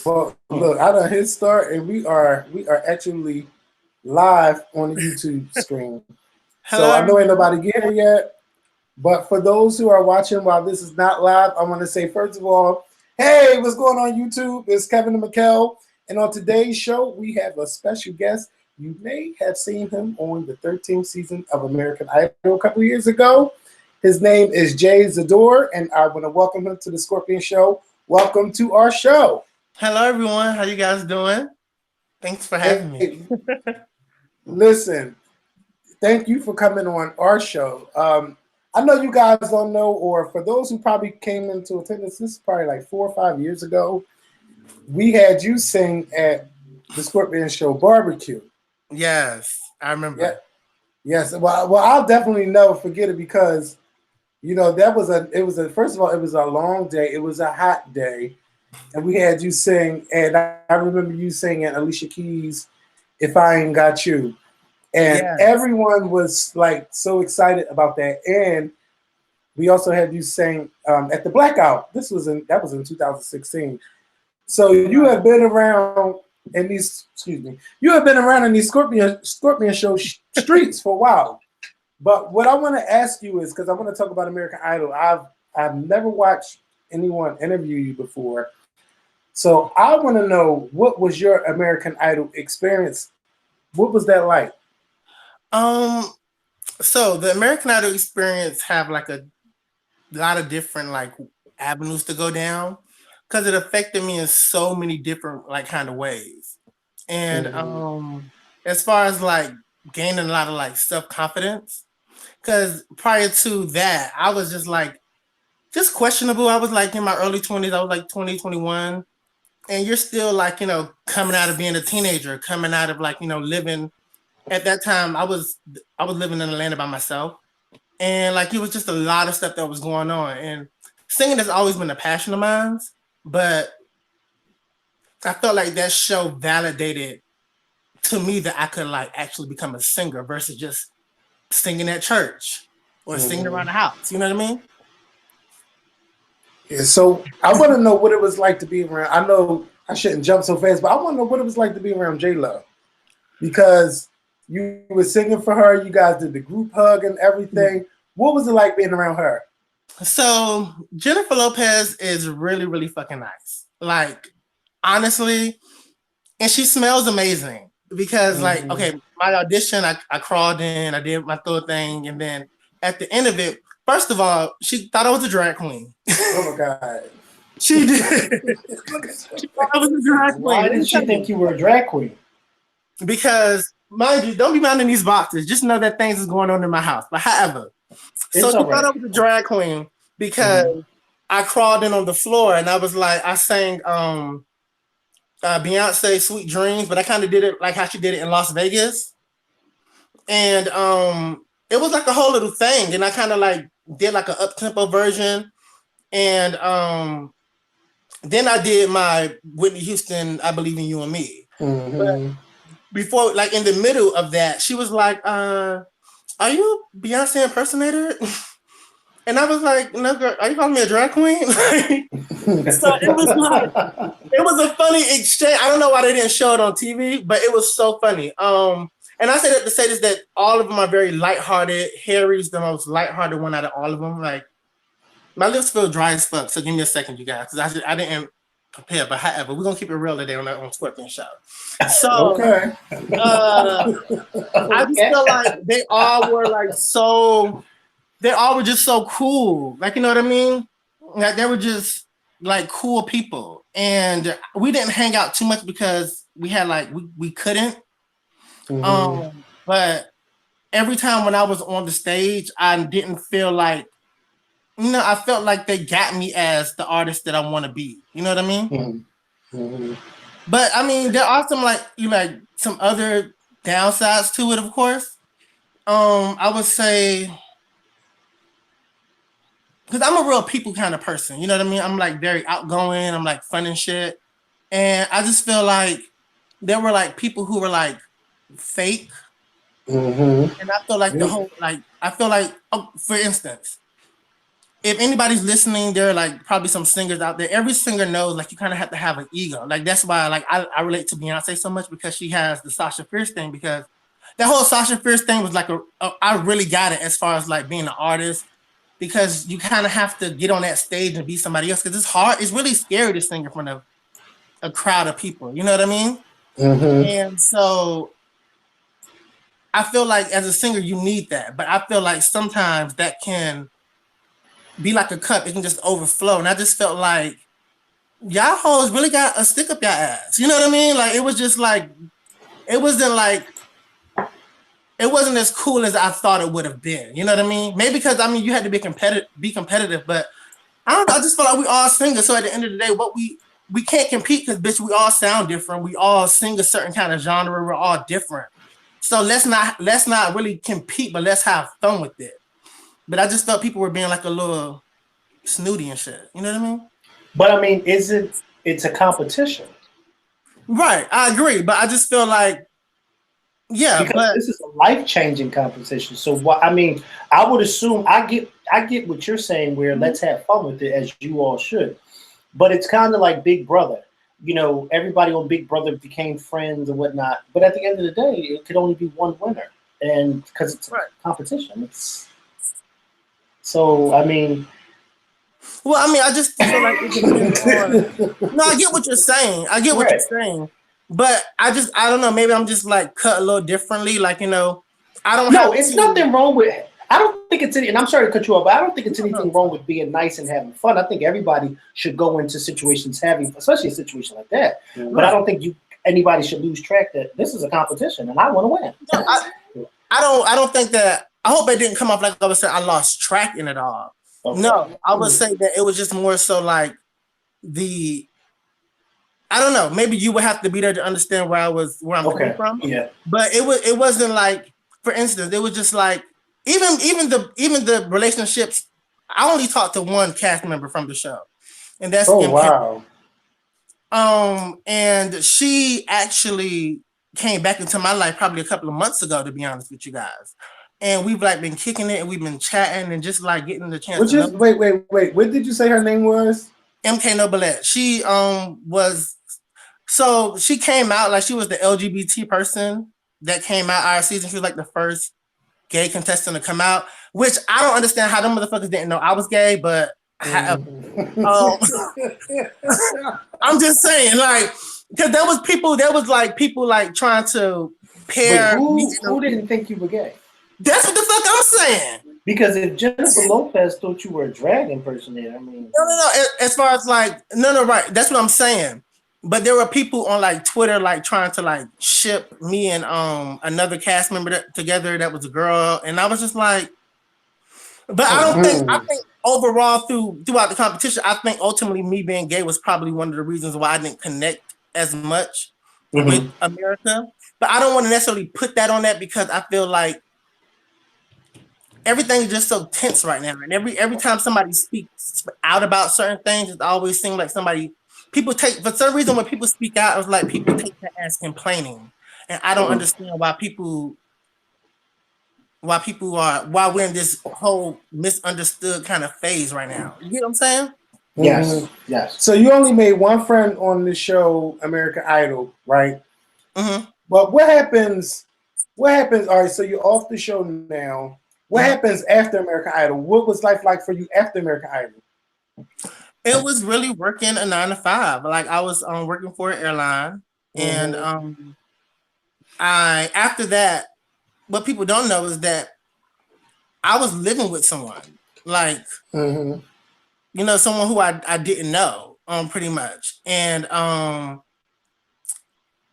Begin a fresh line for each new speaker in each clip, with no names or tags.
Well, look, I done hit start, and we are actually live on the YouTube screen. So
Hello,
I know ain't
everyone.
nobody get here yet, but for those who are watching while this is not live, I want to say first of all, hey, what's going on YouTube? It's Kevin and McKell, and on today's show we have a special guest. You may have seen him on the 13th season of American Idol a couple years ago. His name is Jay Zidor, and I want to welcome him to the Scorpion Show. Welcome to our show.
Hello, everyone. How you guys doing? Thanks for having me.
Hey, listen, thank you for coming on our show. I know you guys don't know, or for those who probably came into attendance, this is probably like 4 or 5 years ago. We had you sing at the Scorpion Show barbecue.
Yes, I
Yeah,
remember.
yes. Well, I'll definitely never forget it because that was a first of all, it was a long day. It was a hot day, and we had you sing, and I remember you singing Alicia Keys' "If I Ain't Got You." And
Yes.
everyone was like so excited about that. And we also had you sing at the Blackout. That was in 2016. So you have been around in these excuse me, you have been around in these Scorpion Show streets for a while. But what I want to ask you is because I want to talk about American Idol. I've never watched anyone interview you before. So I want to know, what was your American Idol experience? What was that like?
Um. So the American Idol experience have like a lot of different like avenues to go down because it affected me in so many different like kind of ways. And
Mm-hmm.
as far as like gaining a lot of like self confidence, because prior to that, I was just questionable. I was like in my early 20s. I was like 20, 21. And you're still like coming out of being a teenager, coming out of like living at that time. I was living in Atlanta by myself, and like it was just a lot of stuff that was going on. And singing has always been a passion of mine, but I felt like that show validated to me that I could like actually become a singer versus just singing at church or singing
Mm-hmm.
around the house. You know what I mean?
Yeah, so I want to know what it was like to be around. I know I shouldn't jump so fast, but I want to know what it was like to be around J Lo because you were singing for her. You guys did the group hug and everything. What was it like being around her?
So Jennifer Lopez is really, really fucking nice. Like honestly, and she smells amazing because like
Mm-hmm.
okay, my audition, I crawled in, I did my throat thing, and then at the end of it, first of all, she thought I was a drag queen.
Oh my God!
She did. She thought I was a drag queen.
Why
Let me
did
tell
she
you.
think you were a drag queen?
Because mind you, don't be minding these boxes. Just know that things is going on in my house. But however, so
It's
she
all
thought
right.
I was a drag queen because
Mm-hmm.
I crawled in on the floor and I was like, I sang Beyonce Sweet Dreams, but I kind of did it like how she did it in Las Vegas. And it was like a whole little thing. And I kind of like did like an up tempo version. And then I did my Whitney Houston, I Believe in You and Me. But
Mm-hmm.
before, like in the middle of that, she was like, are you a Beyonce impersonator? And I was like, no, girl, are you calling me a drag queen? So it was like, it was a funny exchange. I don't know why they didn't show it on TV, but it was so funny. And I say that to say this that all of them are very lighthearted. Harry's the most lighthearted one out of all of them. Like my lips feel dry as fuck. So give me a second, you guys, because I didn't prepare. But however, we're gonna keep it real today on Scorpion Show. So
Okay.
uh, I just
Okay.
feel like they all were like so. They all were just so cool. Like you know what I mean? Like they were just like cool people, and we didn't hang out too much because we had like we couldn't.
Mm-hmm.
But every time when I was on the stage, I didn't feel like I felt like they got me as the artist that I want to be. You know what I mean?
Mm-hmm.
But I mean, there are some like like some other downsides to it, of course. I would say because I'm a real people kind of person. You know what I mean? I'm like very outgoing. I'm like fun and shit. And I just feel like there were like people who were like fake.
Mm-hmm.
And I feel like the whole like I feel like for instance, if anybody's listening, there are like probably some singers out there. Every singer knows like you kind of have to have an ego. Like that's why like I relate to Beyonce so much because she has the Sasha Fierce thing because that whole Sasha Fierce thing was like I really got it as far as like being an artist because you kind of have to get on that stage and be somebody else because it's hard. It's really scary to sing in front of a crowd of people. You know what I mean?
Mm-hmm.
And so I feel like as a singer you need that, but I feel like sometimes that can be like a cup; it can just overflow. And I just felt like y'all hoes really got a stick up your ass. You know what I mean? Like it was just like it wasn't as cool as I thought it would have been. You know what I mean? Maybe because I mean you had to be competitive, but I don't know. I just feel like we all singers. So at the end of the day, we can't compete because bitch, we all sound different. We all sing a certain kind of genre. We're all different. So let's not really compete, but let's have fun with it. But I just felt people were being like a little snooty and shit. You know what I mean?
But I mean, it's a competition.
Right. I agree. But I just feel like, yeah,
because
but
this is a life-changing competition. So what I mean, I would assume I get what you're saying. Where let's have fun with it, as you all should. But it's kind of like Big Brother. You know, everybody on Big Brother became friends and whatnot. But at the end of the day, it could only be one winner, and because it's a competition, it's so. I mean,
well, I mean, I just feel like it depends on. No, I get what you're saying. I get what you're saying, but I don't know. Maybe I'm just like cut a little differently. Like you know, I don't.
No, it's nothing wrong with. I don't think it's any, and I'm sorry to cut you off, but I don't think it's anything wrong with being nice and having fun. I think everybody should go into situations having, especially a situation like that. Right. But I don't think anybody should lose track that this is a competition and I want to win.
No, I don't think that. I hope it didn't come off like I was saying I lost track in it all. Okay. No, I would say that it was just more so like I don't know. Maybe you would have to be there to understand where I'm coming from.
Yeah.
But it wasn't like, for instance, it was just like even the relationships. I only talked to one cast member from the show, and that's
wow.
And she actually came back into my life probably a couple of months ago, to be honest with you guys. And we've like been kicking it, and we've been chatting, and just like getting the chance.
Wait. What did you say her name was?
MK Nobilette. She was. So she came out like she was the LGBT person that came out our season. She was like the first gay contestant to come out, which I don't understand how them motherfuckers didn't know I was gay, but I'm just saying, like, because there was people like trying to pair.
Wait, who didn't think you were gay?
That's what the fuck I'm saying.
Because if Jennifer Lopez thought you were a drag impersonator, I mean,
no. As far as like, no, right. That's what I'm saying. But there were people on like Twitter like trying to like ship me and another cast member together that was a girl, and I was just like, but I think overall throughout the competition, I think ultimately me being gay was probably one of the reasons why I didn't connect as much with America. But I don't want to necessarily put that on that because I feel like everything is just so tense right now, and every time somebody speaks out about certain things, it always seems like people take, for some reason, when people speak out, it's like people take that as complaining, and I don't understand why we're in this whole misunderstood kind of phase right now. You get what I'm saying?
Yes, yes.
So you only made one friend on the show, American Idol, right?
Mm-hmm.
But what happens? All right, so you're off the show now. What happens after American Idol? What was life like for you after American Idol?
It was really working a 9 to 5. Like I was working for an airline, and after that, what people don't know is that I was living with someone, like you know, someone who I didn't know, pretty much, and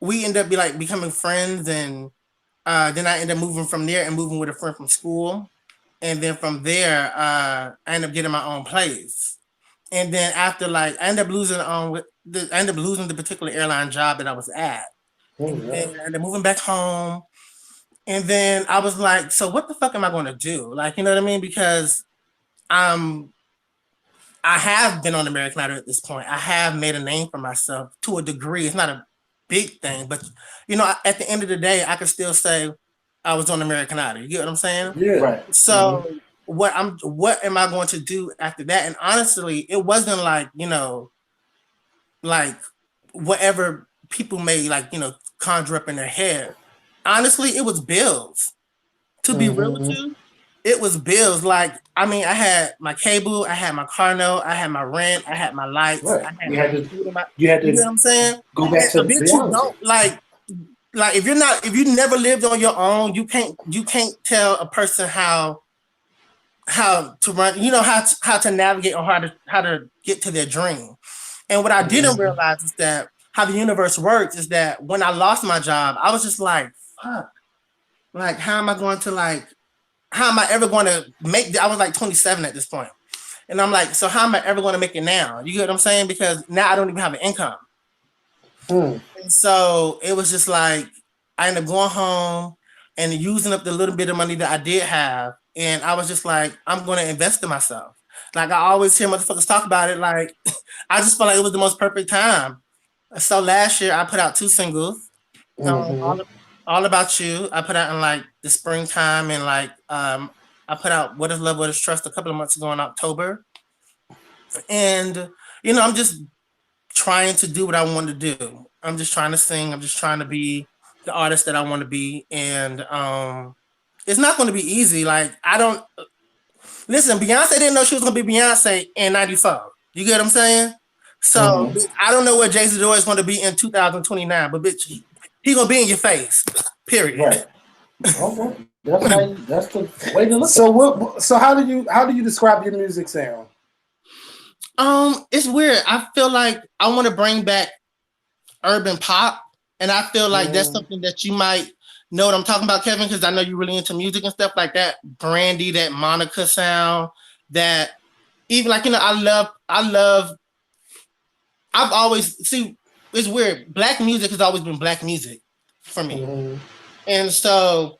we ended up becoming friends, and then I ended up moving from there and moving with a friend from school, and then from there, I ended up getting my own place. And then after I ended up losing the particular airline job that I was at. And then moving back home. And then I was like, so what the fuck am I going to do? Like, you know what I mean? Because I have been on American Idol at this point. I have made a name for myself to a degree. It's not a big thing, but you know, at the end of the day, I could still say I was on American Idol. You get what I'm saying?
Yeah.
Right.
So what am I going to do after that? And honestly, it wasn't like, like whatever people may like, conjure up in their head. Honestly, it was bills. To be real with you, it was bills. Like, I mean, I had my cable, I had my car note, I had my rent, I had my lights,
Right.
I had
You
my
had to-
food in my,
You had
you know
to
what I'm saying?
go back to
And
the
bitch, you
reality.
don't like if you never lived on your own, you can't tell a person how to run, how to navigate or how to get to their dream. And what I didn't realize is that how the universe works is that when I lost my job, I was just like, fuck, like how am I going to how am I ever going to make I was like 27 at this point. And I'm like, so how am I ever going to make it now? You get what I'm saying? Because now I don't even have an income. And so it was just like I ended up going home and using up the little bit of money that I did have. And I was just like, I'm going to invest in myself. Like I always hear motherfuckers talk about it. Like I just felt like it was the most perfect time. So last year I put out 2 singles. All About You. I put out in like the springtime and like I put out What Is Love, What Is Trust a couple of months ago in October. And I'm just trying to do what I want to do. I'm just trying to sing. I'm just trying to be the artist that I want to be. And it's not going to be easy. Like, I don't listen, Beyonce didn't know she was going to be Beyonce in 94. You get what I'm saying? So I don't know where Jay Zidor is going to be in 2029, but bitch, he going to be in your face. Period.
Right. Okay. That's the way to look.
So how do you describe your music sound?
It's weird. I feel like I want to bring back urban pop, and I feel like that's something that you might know what I'm talking about, Kevin, because I know you're really into music and stuff like that. Brandy, that Monica sound, that even like I've always it's weird. Black music has always been black music for me, and so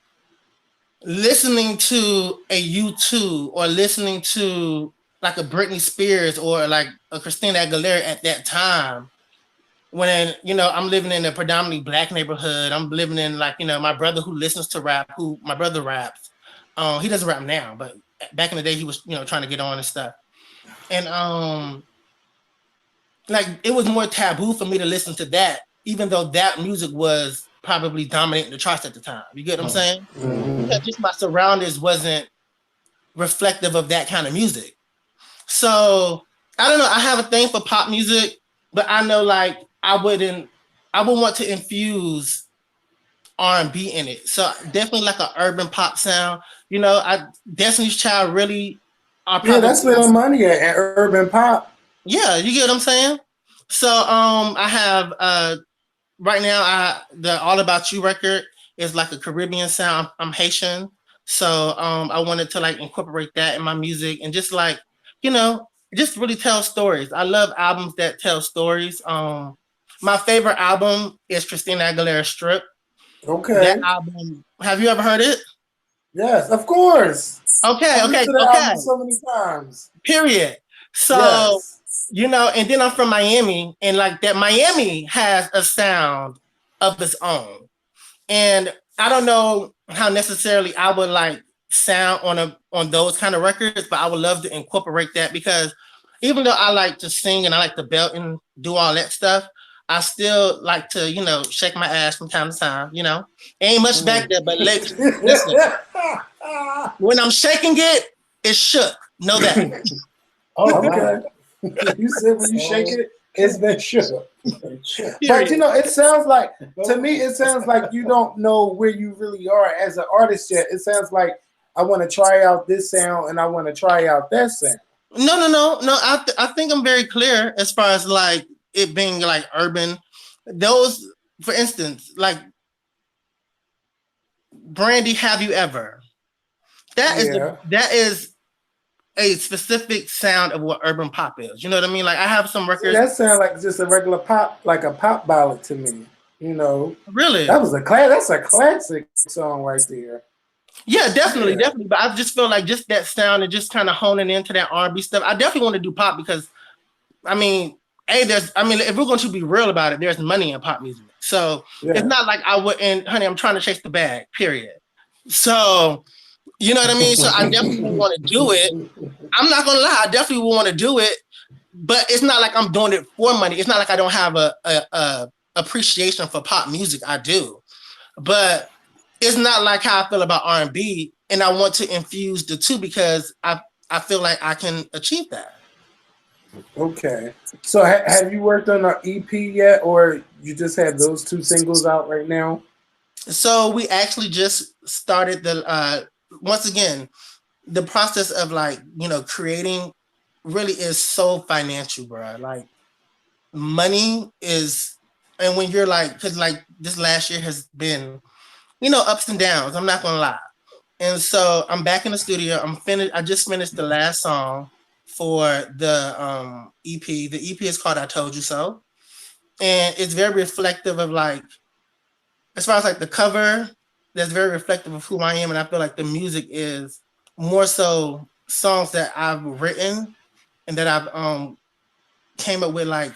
listening to a U2 or listening to like a Britney Spears or like a Christina Aguilera at that time, when I'm living in a predominantly black neighborhood, I'm living in like my brother who listens to rap, my brother raps. He doesn't rap now, but back in the day he was trying to get on and stuff. And like it was more taboo for me to listen to that, even though that music was probably dominating the charts at the time. You get what I'm saying? Because just my surroundings wasn't reflective of that kind of music. So I don't know. I have a thing for pop music, but I know like I would want to infuse R&B in it. So definitely like an urban pop sound. Destiny's Child really are probably
that's where the money at urban pop.
Yeah, you get what I'm saying? So I have right now the All About You record is like a Caribbean sound. I'm Haitian. So I wanted to like incorporate that in my music and just like, just really tell stories. I love albums that tell stories. My favorite album is Christina Aguilera's Strip.
Okay.
That album, have you ever heard it?
Yes, of course.
Okay.
Album so many times.
Period. So
yes.
And then I'm from Miami, and like that Miami has a sound of its own. And I don't know how necessarily I would like sound on those kind of records, but I would love to incorporate that because even though I like to sing and I like to belt and do all that stuff, I still like to, shake my ass from time to time, Ain't much back there, but listen, when I'm shaking it, it's shook. Know that.
Oh, okay. You said when you shake it, it's been shook. But it sounds like to me, it sounds like you don't know where you really are as an artist yet. It sounds like I want to try out this sound and I want to try out that sound.
No. I think I'm very clear as far as like it being like urban. Those, for instance, like Brandy, Have You Ever? That is a specific sound of what urban pop is. You know what I mean? Like I have some records.
That sounds like just a regular pop, like a pop ballad to me.
Really?
That's a classic song right there.
Yeah, definitely. But I just feel like just that sound and just kind of honing into that R&B stuff. I definitely want to do pop because, I mean, if we're going to be real about it, there's money in pop music. So it's not like I would. And honey, I'm trying to chase the bag. Period. So You know what I mean? So I definitely want to do it. I'm not gonna lie, I definitely want to do it, but it's not like I'm doing it for money. It's not like I don't have a appreciation for pop music. I do, but it's not like how I feel about R&B, and I want to infuse the two because I feel like I can achieve that.
Okay. So have you worked on an EP yet, or you just have those 2 singles out right now?
So we actually just started the once again, the process of like, creating really is so financial, bro. Like money is, and when you're like, cause like this last year has been, ups and downs. I'm not gonna lie. And so I'm back in the studio. I just finished the last song for the EP. The EP is called "I Told You So," and it's very reflective of like, as far as like the cover, that's very reflective of who I am, and I feel like the music is more so songs that I've written and that I've came up with like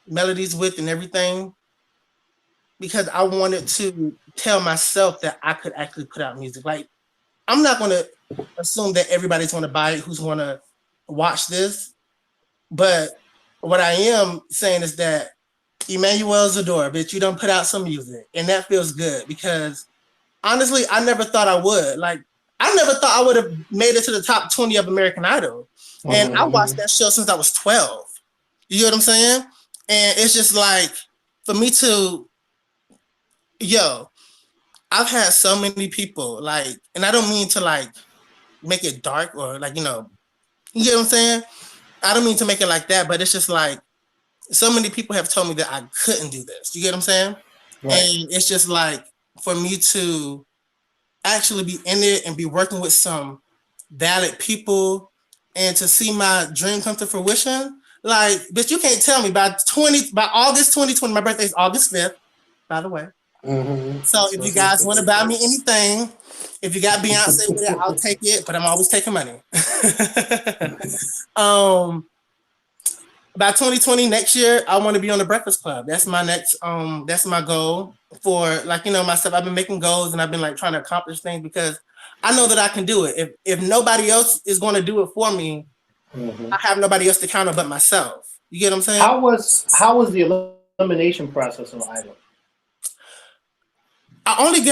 melodies with and everything, because I wanted to tell myself that I could actually put out music. Like, I'm not going to assume that everybody's going to buy it who's going to watch this, but what I am saying is that Emmanuel Zidor, bitch, you done put out some music, and that feels good because honestly, I never thought I would. Like, I never thought I would have made it to the top 20 of American Idol, and I watched that show since I was 12. You know what I'm saying? And it's just like, for me to, I've had so many people like, and I don't mean to like make it dark or like, you know what I'm saying? I don't mean to make it like that, but it's just like, so many people have told me that I couldn't do this. You get what I'm saying? Right. And it's just like, for me to actually be in it and be working with some valid people and to see my dream come to fruition, like, bitch, you can't tell me by August 2020, my birthday is August 5th, by the way. So if you guys want to buy me anything, if you got Beyonce with it, I'll take it, but I'm always taking money. By 2020, next year, I want to be on the Breakfast Club. That's my next, that's my goal for, like, myself. I've been making goals and I've been like trying to accomplish things because I know that I can do it. If nobody else is going to do it for me, I have nobody else to count on but myself. You get what I'm saying?
How was the elimination process on Idol?
The only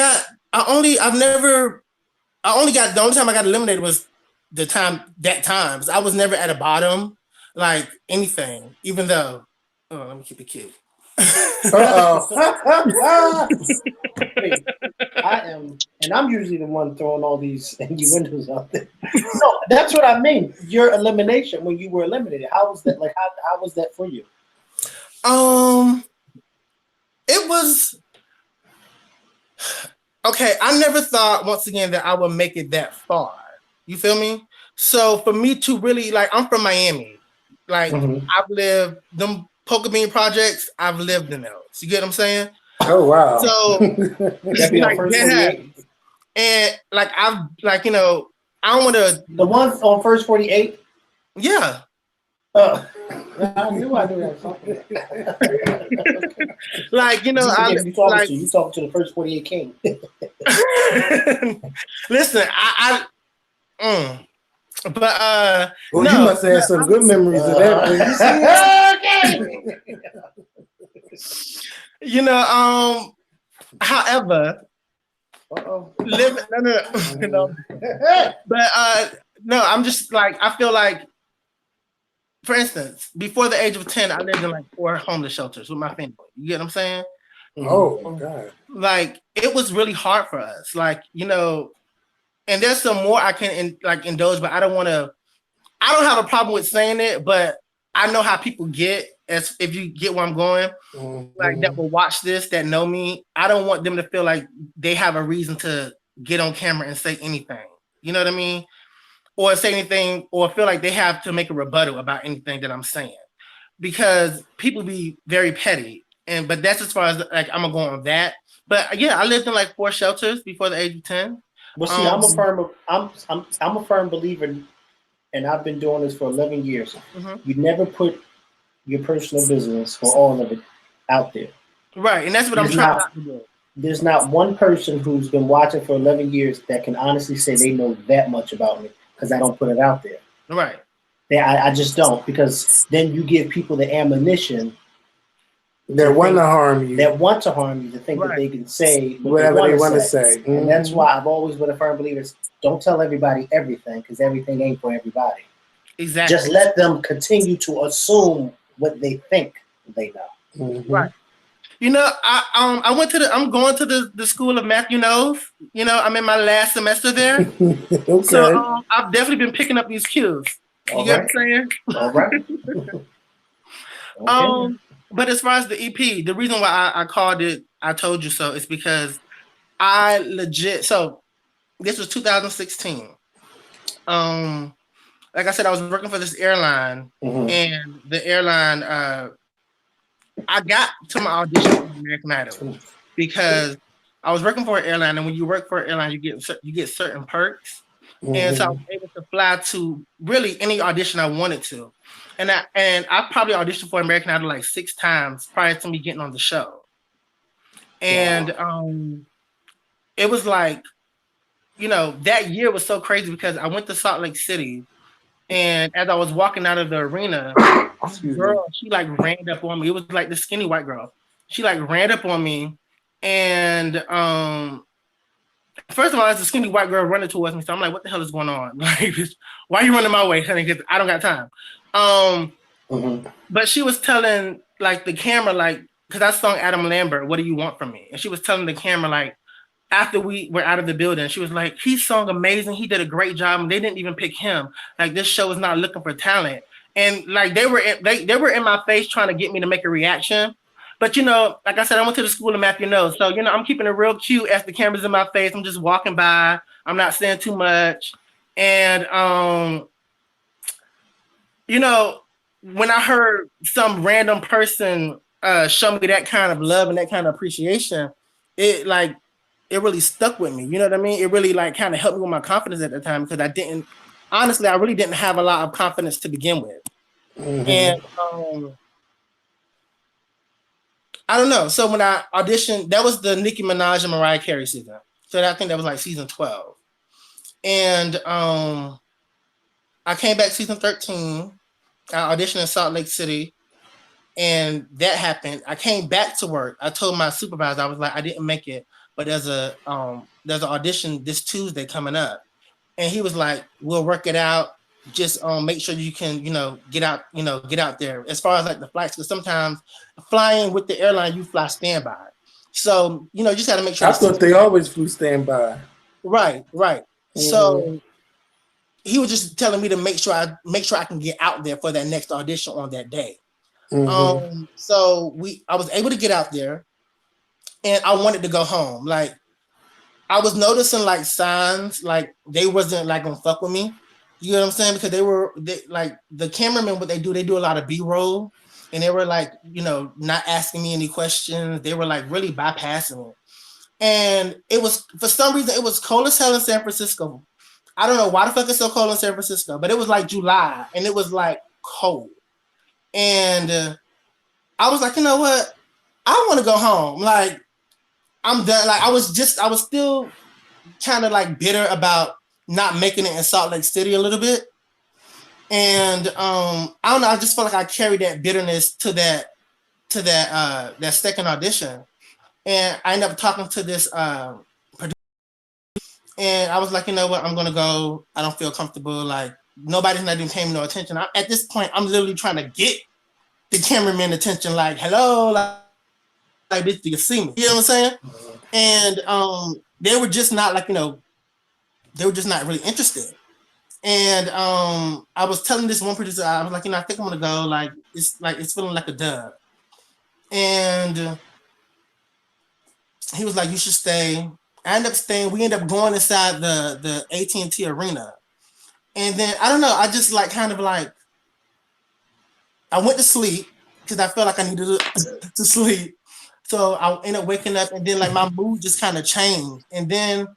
time I got eliminated was that time. I was never at a bottom, like anything, even though, let me keep it cute.
I'm usually the one throwing all these innuendos out there. No, that's what I mean. Your elimination, when you were eliminated, how was that? Like, how was that for you?
It was okay. I never thought, once again, that I would make it that far. You feel me? So for me to really, like, I'm from Miami. Like, I've lived them Poker Bean projects. I've lived in those. You get what I'm saying?
Oh wow!
So
like,
and like I've like I don't want to.
The ones on First 48.
Yeah.
I knew I knew something.
Like you talking
to the First 48 king.
Listen, but
well,
no,
you must have some good memories of that.
However, but no, I'm just like, I feel like, for instance, before the age of 10, I lived in like 4 homeless shelters with my family. You get what I'm saying?
Oh my God!
Like, it was really hard for us, like, and there's some more I can indulge, but I don't have a problem with saying it, but I know how people get, as if you get where I'm going, like, that will watch this, that know me. I don't want them to feel like they have a reason to get on camera and say anything. You know what I mean? Or say anything, or feel like they have to make a rebuttal about anything that I'm saying. Because people be very petty. But that's as far as, like, I'm gonna go on that. But yeah, I lived in like 4 shelters before the age of 10.
Well, see, I'm a firm believer, and I've been doing this for 11 years. You never put your personal business or all of it out there.
Right, and that's what I'm trying not to do.
there's not one person who's been watching for 11 years that can honestly say they know that much about me because I don't put it out there.
Right.
I just don't, because then you give people the ammunition
That want to harm you.
that want to harm you to think that
Right.
they can say
Whatever they want to
say.
say.
And that's why I've always been a firm believer is don't tell everybody everything, because everything ain't for everybody.
Exactly.
Just let them continue to assume what they think they know.
Mm-hmm.
Right. You know, I'm going to the School of Matthew Knowles. You know, I'm in my last semester there.
Okay.
So I've definitely been picking up these cues. You get what I'm saying?
All right. Okay.
But as far as the EP, the reason why I called it I Told You So is because I legit, so this was 2016. Like I said, I was working for this airline, and the airline, I got to my audition for American Idol because I was working for an airline, and when you work for an airline, you get certain perks. And so I was able to fly to really any audition I wanted to. And I probably auditioned for American Idol like 6 times prior to me getting on the show. And it was like, you know, that year was so crazy because I went to Salt Lake City, and as I was walking out of the arena, girl, she like ran up on me. It was like the skinny white girl. She like ran up on me, and first of all, it's a skinny white girl running towards me. So I'm like, what the hell is going on? Like, why are you running my way, honey? Because I don't got time. But she was telling like the camera, like, because I sung Adam Lambert, What Do You Want From Me? And she was telling the camera, like, after we were out of the building, she was like, he sung amazing. He did a great job. And they didn't even pick him. Like, this show is not looking for talent. And like they were in my face trying to get me to make a reaction. But, you know, like I said, I went to the School of Matthew Knowles. So, you know, I'm keeping it real cute as the camera's in my face. I'm just walking by. I'm not saying too much. And, you know, when I heard some random person show me that kind of love and that kind of appreciation, it really stuck with me. You know what I mean? It really like kind of helped me with my confidence at the time because I really didn't have a lot of confidence to begin with. And I don't know. So when I auditioned, that was the Nicki Minaj and Mariah Carey season. So I think that was like season 12. And I came back season 13. I auditioned in Salt Lake City. And that happened. I came back to work. I told my supervisor, I was like, I didn't make it, but there's an audition this Tuesday coming up. And he was like, we'll work it out. Just make sure you can, get out there. As far as like the flights, because sometimes flying with the airline, you fly standby. So, you just got to make sure.
I thought they always flew standby.
Right. So he was just telling me to make sure I can get out there for that next audition on that day. So I was able to get out there, and I wanted to go home. Like, I was noticing like signs, like they wasn't like gonna fuck with me. You know what I'm saying? Because they like the cameramen, what they do a lot of B-roll, and they were like, not asking me any questions. They were like really bypassing it. And it was, for some reason, it was cold as hell in San Francisco. I don't know why the fuck it's so cold in San Francisco, but it was like July and it was like cold. And I was like, you know what? I want to go home. Like, I'm done. Like, I was still kind of like bitter about not making it in Salt Lake City a little bit. And I don't know. I just felt like I carried that bitterness to that second audition. And I ended up talking to this producer. And I was like, you know what? I'm going to go. I don't feel comfortable. Like, nobody's not even paying me no attention. At this point, I'm literally trying to get the cameraman attention. Like, hello, like this, do you see me? You know what I'm saying? And they were just not like, they were just not really interested. And I was telling this one producer, I was like, I think I'm going to go. Like, it's feeling like a dub. And he was like, you should stay. I ended up staying. We ended up going inside the AT&T arena. And then, I don't know, I just like kind of like, I went to sleep because I felt like I needed to sleep. So I ended up waking up, and then like my mood just kind of changed. And then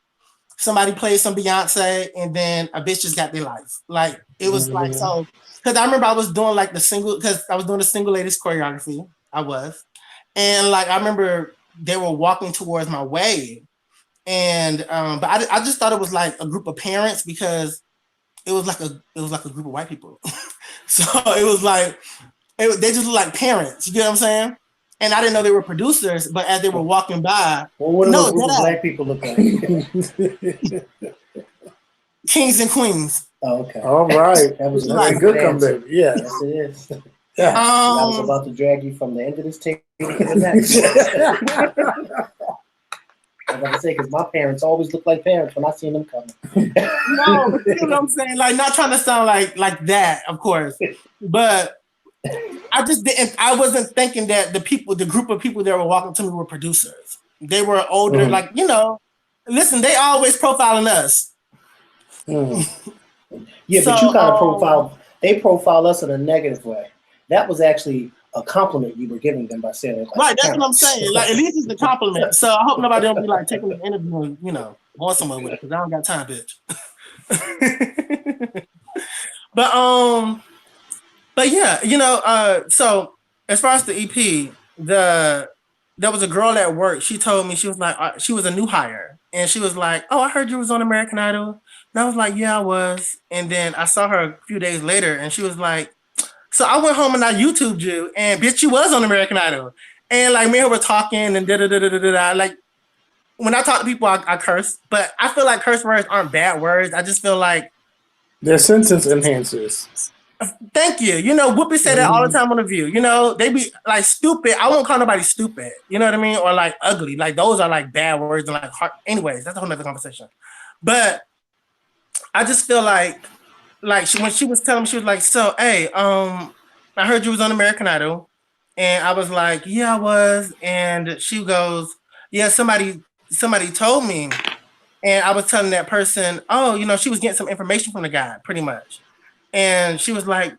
somebody played some Beyonce, and then a bitch just got their life. Like, it was like, so, because I remember I was doing like the single ladies choreography. I was. And like, I remember they were walking towards my way, and but I just thought it was like a group of parents because it was like a group of white people. So it was like they just look like parents. You get what I'm saying? And I didn't know they were producers, but as they were walking by,
Well, what do
no,
a group of black people look like?
kings and queens.
Oh, okay.
All right.
That's
a good comeback. Yeah.
Yes, it is.
Yeah.
I was about to drag you from the end of this table to the next. I was about to say, because my parents always look like parents when I seen them coming.
No, but you know what I'm saying? Like, not trying to sound like that, of course. But I wasn't thinking that the group of people that were walking to me were producers. They were older, like, listen, they always profiling us.
Yeah, but you kind of they profile us in a negative way. That was actually a compliment you were giving them by saying it.
Right, that's what I'm saying. Like, at least it's a compliment. So I hope nobody don't be like taking the interview and, going somewhere with it, because I don't got time, bitch. But yeah, so as far as the EP, there was a girl at work. She told me, she was like, she was a new hire, and she was like, "Oh, I heard you was on American Idol." And I was like, "Yeah, I was." And then I saw her a few days later, and she was like, "So I went home and I YouTubed you, and bitch, you was on American Idol." And like me and her were talking and da. Like when I talk to people, I curse, but I feel like curse words aren't bad words. I just feel like
they're sentence enhancers.
Thank you. Whoopi say that all the time on The View. They be like stupid. I won't call nobody stupid. You know what I mean? Or like ugly. Like those are like bad words and like hard. Anyways, that's a whole nother conversation. But I just feel like when she was telling me, she was like, "So, hey, I heard you was on American Idol," and I was like, "Yeah, I was." And she goes, "Yeah, somebody told me," and I was telling that person, "Oh, she was getting some information from the guy, pretty much." And she was like,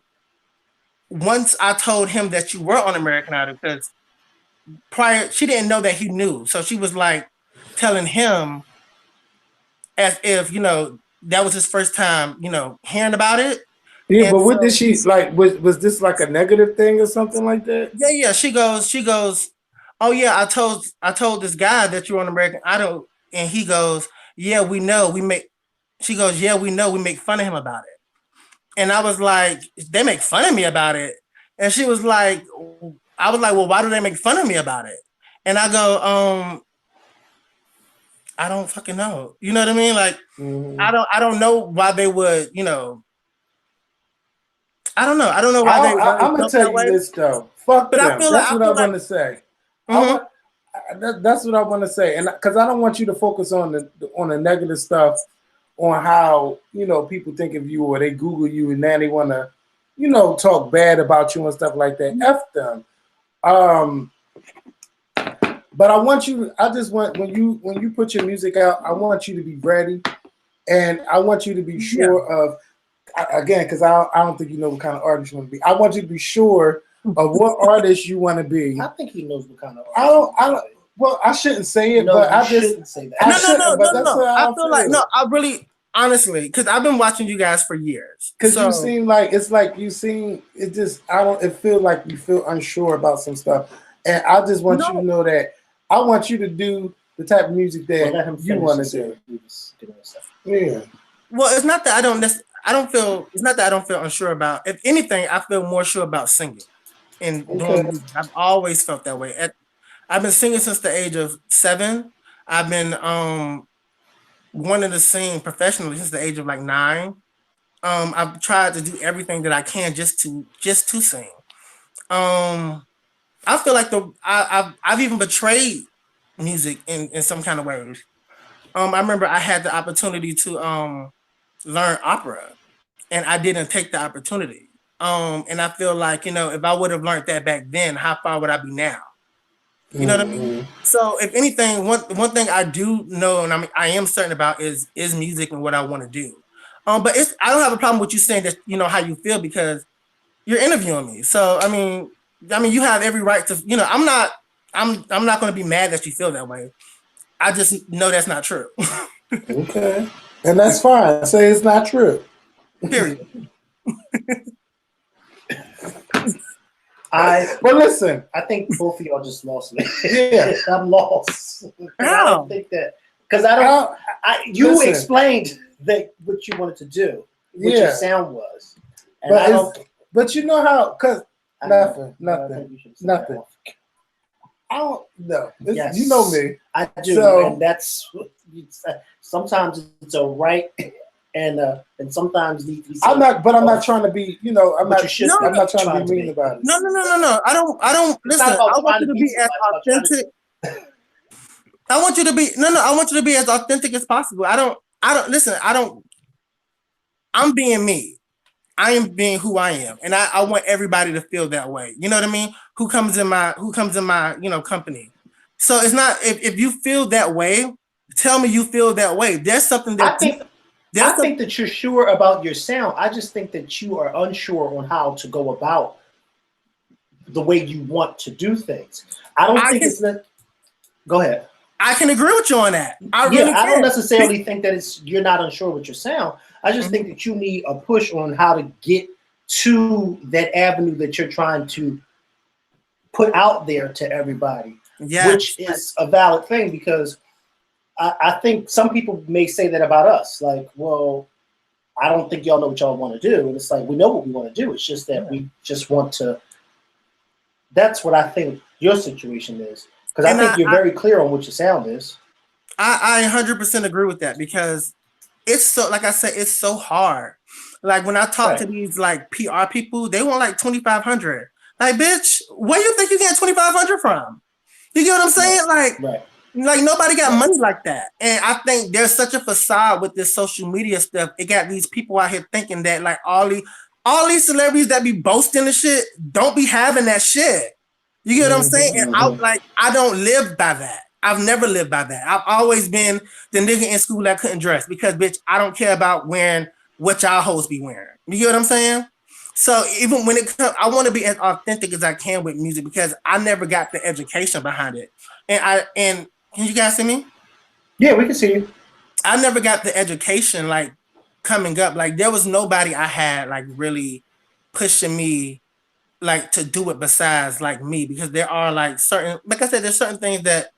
once I told him that you were on American Idol, because prior, she didn't know that he knew. So she was like telling him as if, that was his first time, hearing about it.
Yeah,
and
but what
so,
did she like? Was this like a negative thing or something like that?
Yeah. She goes, "Oh yeah, I told this guy that you're on American Idol," and he goes, "Yeah, we know. She goes, "Yeah, we know. We make fun of him about it." And I was like, "They make fun of me about it?" And she was like, I was like, "Well, why do they make fun of me about it?" And I go, I don't fucking know. You know what I mean? Like, I don't know why they would, I don't know. I don't know why they.
I'm gonna tell you this though. Fuck
but
them.
I feel
That's
like,
what I want to say. That's what I want to say, and because I don't want you to focus on the negative stuff, on how people think of you or they Google you and now they want to, talk bad about you and stuff like that. F them. But I want you. I just want when you put your music out, I want you to be ready, and I want you to be sure of. Again, because I don't think you know what kind of artist you want to be. I want you to be sure of what artist you want to be.
I think he knows what kind of artist.
I don't. Well, I shouldn't say it, but I just
shouldn't say that.
No. I feel like I really, honestly, because I've been watching you guys for years.
Because you seem like it just it feel like you feel unsure about some stuff, and I just want you to know that I want you to do the type of music that you want to do. Yeah.
Well, it's not that I don't. It's not that I don't feel unsure about. If anything, I feel more sure about singing and doing music. I've always felt that way. I've been singing since the age of 7. I've been wanting to sing professionally since the age of like 9. I've tried to do everything that I can just to sing. I feel like I've even betrayed music in some kind of ways. I remember I had the opportunity to learn opera, and I didn't take the opportunity. And I feel like, if I would have learned that back then, how far would I be now? You know what I mean? So if anything, one thing I do know, and I am certain about is music and what I want to do. But I don't have a problem with you saying that, how you feel, because you're interviewing me. So I mean, you have every right to, I'm not going to be mad that you feel that way. I just know that's not true.
Okay. And that's fine. Say it's not true.
Period.
But listen,
I think both of y'all just lost me.
Yeah.
I'm lost. I
How?
don't think that because I don't. You
listen.
explained that what you wanted to do, what your sound was, and
but
I don't.
but you know how? Cause
I
nothing.
think you should say
Nothing.
that.
I don't know.
Yes,
You know me.
I do,
So-
and that's sometimes it's a right, and sometimes
I'm not, but I'm not trying to be. You know, I'm
But
not.
you should
I'm not trying
try
to be mean about it.
No. I don't
It's
listen.
not about
I want
trying
you
to
to
be
be as
somebody, it's about trying to-
authentic. I want you to be I want you to be as authentic as possible. I don't listen, I'm being me. I am being who I am. And I want everybody to feel that way. You know what I mean? Who comes in my, company. So it's not if you feel that way, tell me you feel that way. There's something that
I think that you're sure about your sound. I just think that you are unsure on how to go about the way you want to do things. I don't think it's that. Go ahead.
I can agree with you on that. I
don't necessarily think that you're not unsure with your sound. I just think that you need a push on how to get to that avenue that you're trying to put out there to everybody, which is a valid thing because I think some people may say that about us. Like, well, I don't think y'all know what y'all want to do. And it's like, we know what we want to do. It's just that we just want to. That's what I think your situation is. Because I think you're very clear on what your sound is.
I 100% agree with that because it's so, like I said, it's so hard. Like when I talk to these like PR people, they want like 2,500. Like, bitch, where you think you get 2,500 from? You get what I'm saying? Like nobody got money like that. And I think there's such a facade with this social media stuff. It got these people out here thinking that like all these celebrities that be boasting the shit don't be having that shit. You get what I'm saying? And I don't live by that. I've never lived by that. I've always been the nigga in school that couldn't dress because, bitch, I don't care about wearing what y'all hoes be wearing. You get what I'm saying? So even when it comes, I want to be as authentic as I can with music because I never got the education behind it. And can you guys see me?
Yeah, we can see you.
I never got the education like coming up. Like there was nobody I had like really pushing me like to do it besides like me because there are like certain, like I said, there's certain things that,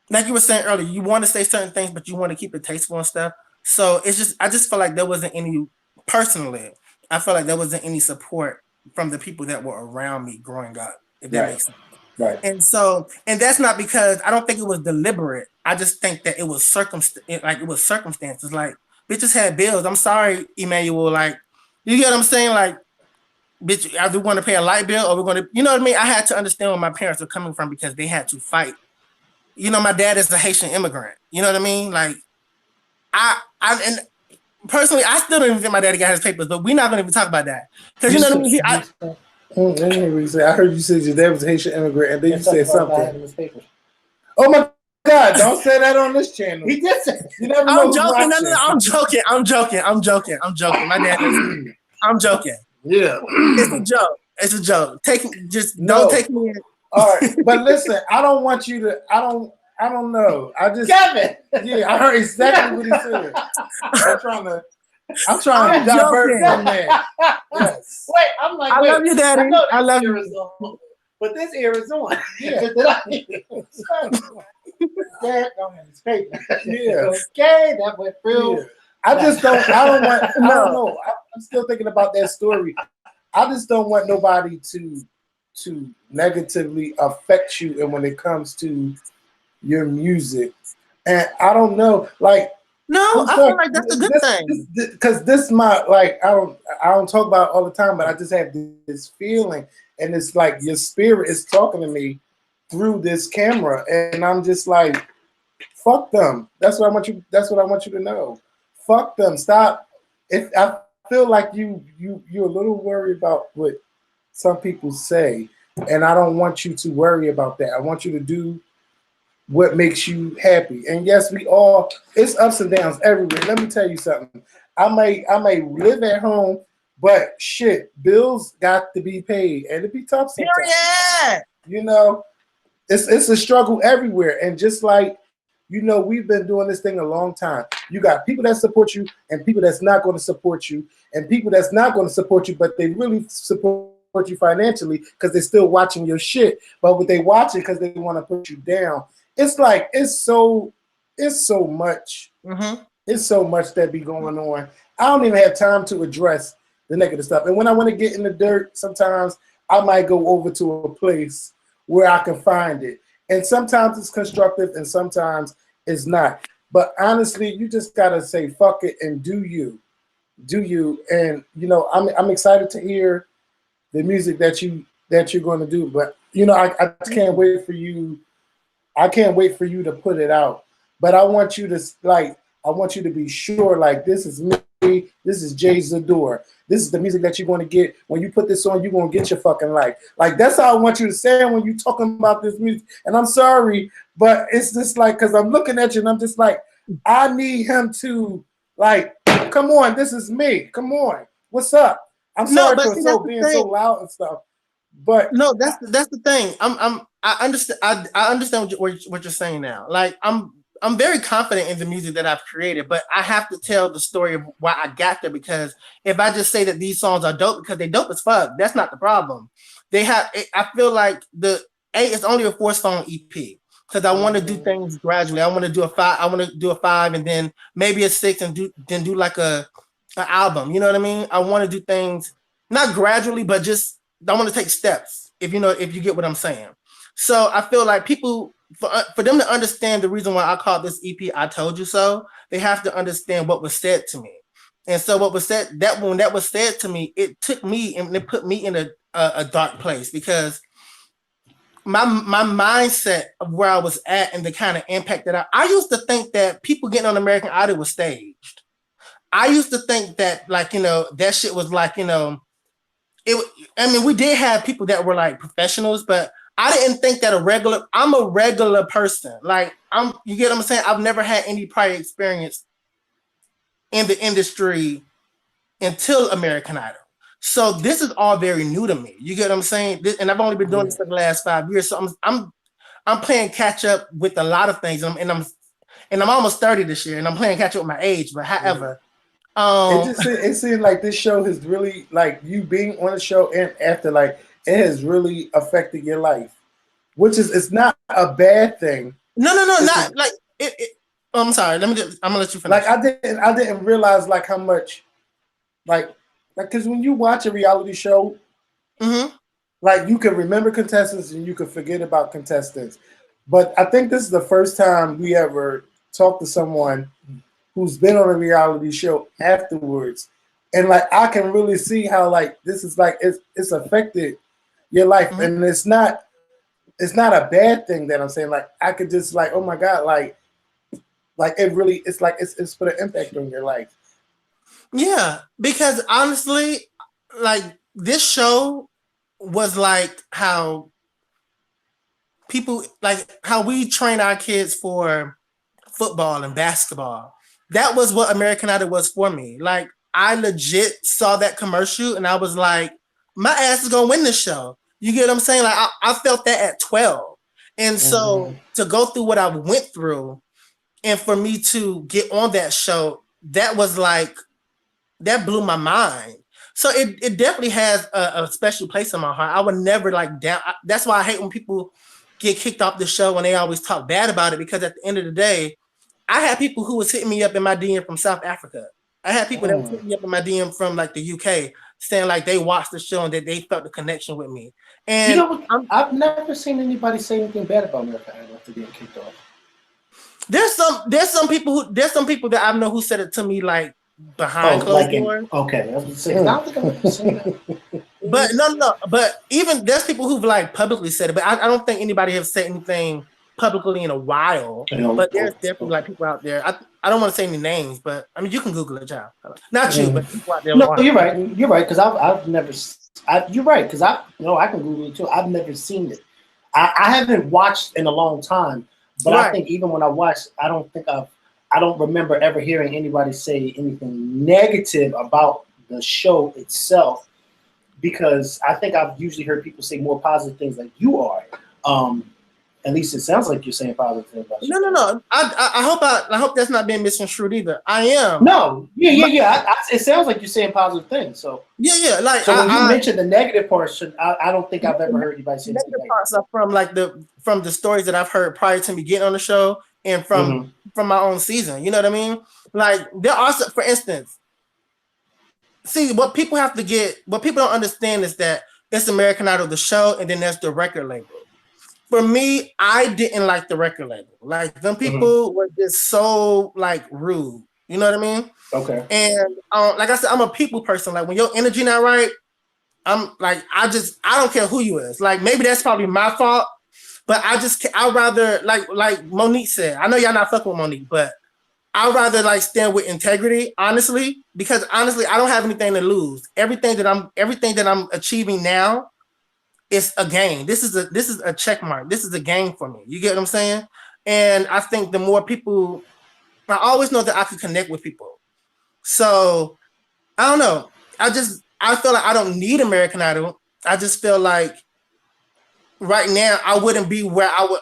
like you were saying earlier, you want to say certain things, but you want to keep it tasteful and stuff. So it's just, I just feel like there wasn't any, personally, I feel like there wasn't any support from the people that were around me growing up, if that makes sense.
Right.
And so, and that's not because I don't think it was deliberate. I just think that it was circumstances. Like bitches had bills. I'm sorry, Emmanuel. Like, you get what I'm saying? Like, bitch, are we going to pay a light bill or we're going to, you know what I mean? I had to understand where my parents were coming from because they had to fight. You know, my dad is a Haitian immigrant. You know what I mean? Like, and personally, I still don't even think my daddy got his papers, but we're not going to even talk about that. Because you know what I mean?
I heard you say your dad was a Haitian immigrant, and then you said something. Oh my God! Don't say that on this channel.
He did say.
You never know.
I'm joking. My dad is. I'm joking.
Yeah,
it's a joke. It's a joke. Don't take me in.
All right, but listen, I don't want you to. I don't know. I just
Kevin.
Yeah, I heard exactly what he said. I'm trying to divert from that. Yes.
Wait, I'm like,
I love you, Daddy. I love you.
Arizona, but this Arizona.
Yeah.
Dad don't have his paper.
Yeah.
Okay, that went through.
Yeah. I don't know. I'm still thinking about that story. I just don't want nobody to negatively affect you, and when it comes to your music, and I don't know, like.
No, I feel like that's a good thing.
Because this my like I don't talk about it all the time, but I just have this feeling, and it's like your spirit is talking to me through this camera, and I'm just like, fuck them. That's what I want you. That's what I want you to know. Fuck them. Stop. If I feel like you're a little worried about what some people say, and I don't want you to worry about that. I want you to do what makes you happy. And yes, it's ups and downs everywhere. Let me tell you something. I may live at home, but shit, bills got to be paid, and it be tough sometimes.
Yeah.
You know, it's a struggle everywhere. And just like, you know, we've been doing this thing a long time. You got people that support you and people that's not going to support you, and people that's not going to support you, but they really support you financially because they're still watching your shit. But what they watch it because they want to put you down. It's like it's so much.
Mm-hmm.
It's so much that be going on. I don't even have time to address the negative stuff. And when I want to get in the dirt, sometimes I might go over to a place where I can find it. And sometimes it's constructive and sometimes it's not. But honestly, you just gotta say fuck it and do you. Do you. And you know, I'm excited to hear the music that you're going to do. But you know, I can't wait for you. I can't wait for you to put it out. But I want you to be sure, like, this is me, this is Jay Zidor. This is the music that you're going to get. When you put this on, you're going to get your fucking life. Like, that's how I want you to say it when you're talking about this music. And I'm sorry, but it's just like, because I'm looking at you and I'm just like, I need him to, like, come on, this is me. Come on. What's up? I'm sorry for being so loud and stuff. But
no, that's the thing. I understand. I understand what you're saying now. Like, I'm very confident in the music that I've created, but I have to tell the story of why I got there. Because if I just say that these songs are dope because they dope as fuck, that's not the problem. I feel like it's only a 4-song EP because I want to do things gradually. I want to do a 5. I want to do a 5 and then maybe a 6 and then do like an album. You know what I mean? I want to do things not gradually, but just I want to take steps. If you get what I'm saying. So I feel like people, for them to understand the reason why I called this EP "I Told You So," they have to understand what was said to me. And so what was said, when that was said to me, it took me and it put me in a dark place because my mindset of where I was at and the kind of impact that I used to think that people getting on American Idol was staged. I used to think that, like, you know, that shit was like, you know, we did have people that were like professionals, but I didn't think that I'm a regular person. Like, you get what I'm saying? I've never had any prior experience in the industry until American Idol. So this is all very new to me. You get what I'm saying? And I've only been doing this for the last 5 years. So I'm playing catch up with a lot of things. And I'm almost 30 this year, and I'm playing catch up with my age. But however,
it seems like this show has really, like, you being on the show and after, like, it has really affected your life, which is, it's not a bad thing.
No, not like it. I'm sorry. I'm gonna let you finish.
Like, I didn't realize, like, how much, like, because when you watch a reality show, like, you can remember contestants and you can forget about contestants. But I think this is the first time we ever talked to someone who's been on a reality show afterwards. And, like, I can really see how, like, this is, like, it's affected your life. And it's not a bad thing that I'm saying. Like, I could just, like, oh my God, like it really, it's like, it's put an impact on your life.
Yeah, because honestly, like, this show was like how people, like how we train our kids for football and basketball. That was what American Idol was for me. Like, I legit saw that commercial and I was like, my ass is gonna win this show. You get what I'm saying? Like, I felt that at 12. And so to go through what I went through and for me to get on that show, that was like, that blew my mind. So it definitely has a special place in my heart. I would never, like, down. That's why I hate when people get kicked off the show and they always talk bad about it, because at the end of the day, I had people who was hitting me up in my DM from South Africa. I had people that was hitting me up in my DM from, like, the UK, saying, like, they watched the show and that they felt the connection with me. And
you know, I've never seen anybody say anything bad about American Idol after getting kicked off.
There's some people that I know who said it to me, like, behind closed doors.
Okay, I was gonna say, I don't think I've ever seen that.
But no. But even there's people who've, like, publicly said it, but I don't think anybody has said anything publicly in a while. But there's definitely like people out there. I don't want to say any names, but I mean, you can Google it, child. Not you, but people out there.
No, you're right. You're right, because I've never. You're right, because I can Google it too. I've never seen it. I haven't watched in a long time, but I think even when I watched, I don't remember ever hearing anybody say anything negative about the show itself, because I think I've usually heard people say more positive things like you are. At least it sounds like you're saying positive things about you.
No. I hope that's not being misconstrued either. I am.
No, yeah. It sounds like you're saying positive things. So
yeah. Like
so when you mentioned the negative parts, I don't think I've ever heard anybody say
negative parts are from the stories that I've heard prior to me getting on the show and from my own season. You know what I mean? Like there are, for instance, see what people don't understand is that it's American Idol the show, and then there's the record label. For me, I didn't like the record label. Like them people were just so like rude. You know what I mean?
Okay.
And like I said, I'm a people person. Like when your energy not right, I'm like I don't care who you is. Like maybe that's probably my fault, but I'd rather like Monique said. I know y'all not fucking with Monique, but I'd rather like stand with integrity, honestly, because honestly, I don't have anything to lose. Everything that I'm achieving now. It's a game. This is a check mark. This is a game for me. You get what I'm saying? And I think the more people, I always know that I could connect with people. So I don't know. I feel like I don't need American Idol. I just feel like right now I wouldn't be where I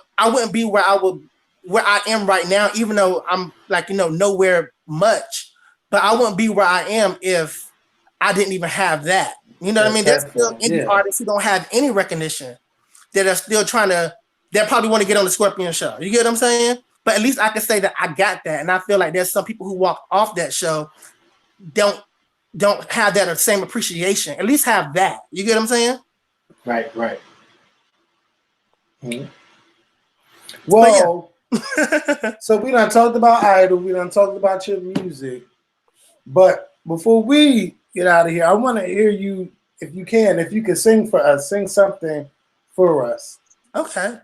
am right now, even though I'm like, nowhere much. But I wouldn't be where I am if I didn't even have that. You know what I mean? There's still indie artists who don't have any recognition that are still that probably want to get on the Scorpion show. You get what I'm saying? But at least I can say that I got that. And I feel like there's some people who walk off that show don't have that same appreciation. At least have that. You get what I'm saying?
Right.
Mm-hmm. Well, so we done talked about Idol. We done talked about your music. But before we get out of here, I want to hear you, if you can sing for us, sing something for us.
Okay.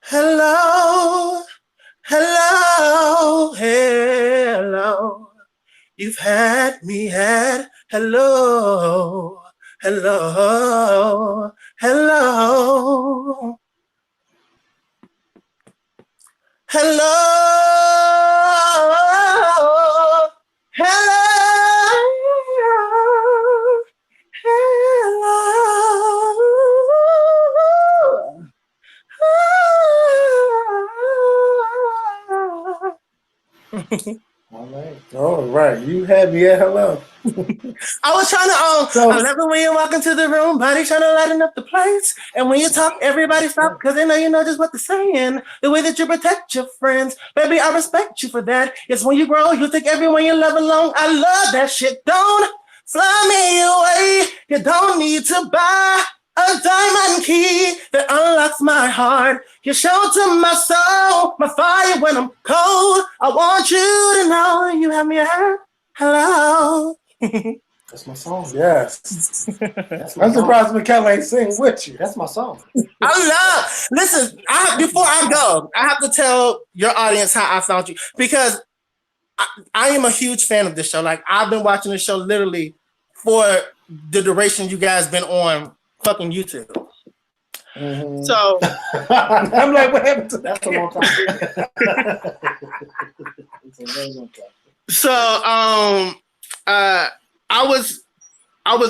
Hello. You've had me at hello.
All right. You had me at hello.
I was trying to, I love it when you walk into the room, body trying to lighten up the place. And when you talk, everybody stop because they know just what they're saying. The way that you protect your friends. Baby, I respect you for that. It's when you grow, you take everyone you love along. I love that shit. Don't fly me away. You don't need to buy a diamond key that unlocks my heart. You shelter my soul, my fire when I'm cold. I want you to know you have me at hello.
That's my song.
Yes. I'm surprised Mikkel ain't sing with you.
That's my song.
Listen, before I go, I have to tell your audience how I found you because I am a huge fan of this show. Like I've been watching this show literally for the duration you guys been on fucking YouTube.
Mm-hmm.
So
I'm like, what happened to
that's a long time. It's a very long time.
So I was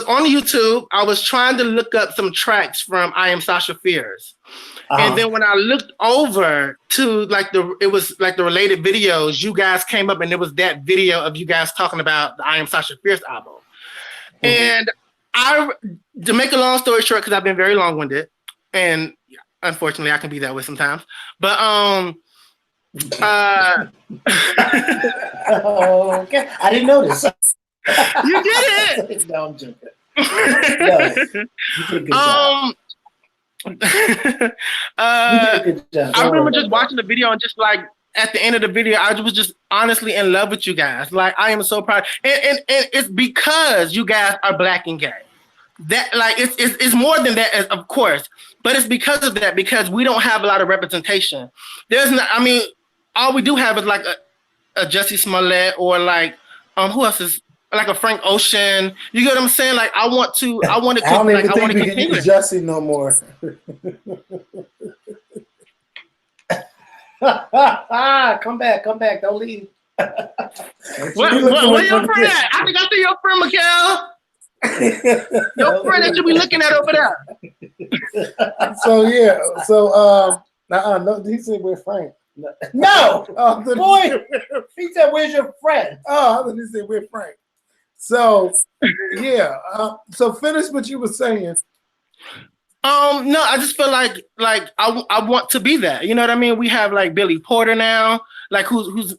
on YouTube. I was trying to look up some tracks from I Am Sasha Fierce. And then when I looked over to it was the related videos, you guys came up and there was that video of you guys talking about the I Am Sasha Fierce album. And to make a long story short, because I've been very long-winded, and unfortunately I can be that way sometimes. But
okay, I didn't notice.
You did it.
No, I'm joking. No, you did a good job.
I remember just watching the video and just like at the end of the video, I was just honestly in love with you guys. Like I am so proud, and it's because you guys are Black and gay. That like it's more than that, of course, but it's because of that, because we don't have a lot of representation. There's not. I mean, all we do have is like a Jussie Smollett or like who else is like a Frank Ocean. You get what I'm saying? Like I want to
I don't even think we can use Jussie no more.
Come back, don't leave.
Where your friend at? I think I see your friend, Mikkel. Your friend that you be looking at over there.
So yeah, so no, he said we're Frank.
No,
Oh,
boy, he said, "Where's your friend?"
Oh, I thought he said we're Frank. So yeah, so finish what you were saying.
No, I just feel like I want to be that. You know what I mean? We have like Billy Porter now, like who's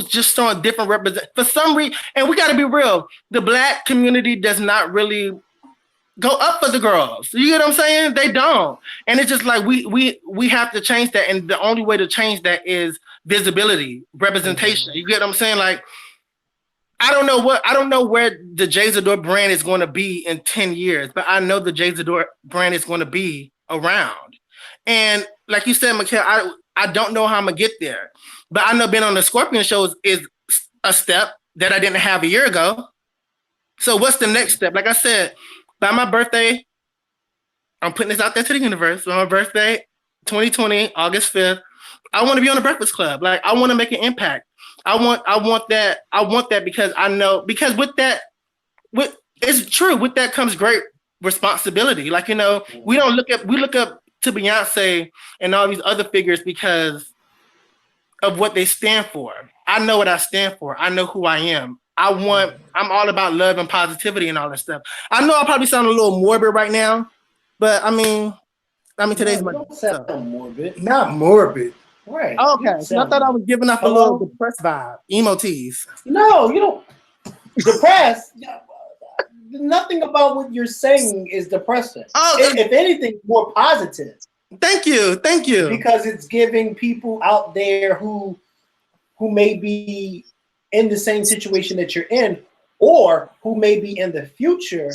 just showing different represent for some reason. And we got to be real. The Black community does not really go up for the girls. You get what I'm saying? They don't. And it's just like we have to change that. And the only way to change that is visibility, representation. You get what I'm saying? Like, I don't know where the Zidor brand is going to be in 10 years, but I know the Zidor brand is going to be around. And like you said, Mikhail, I don't know how I'm going to get there, but I know being on the Scorpion shows is a step that I didn't have a year ago. So what's the next step? Like I said, by my birthday, I'm putting this out there to the universe. By my birthday, 2020, August 5th, I want to be on the Breakfast Club. Like, I want to make an impact. I want that because I know, because it's true. With that comes great responsibility. Like, you know, we look up to Beyonce and all these other figures because of what they stand for. I know what I stand for. I know who I am. I'm all about love and positivity and all that stuff. I know I probably sound a little morbid right now, but I mean today's my
morbid.
Not morbid.
Right.
Okay. So I thought I was giving off a little depressed vibe. Emo tease.
No, you don't. Depressed. Nothing about what you're saying is depressing.
Oh,
if anything, more positive.
Thank you.
Because it's giving people out there who may be in the same situation that you're in, or who may be in the future,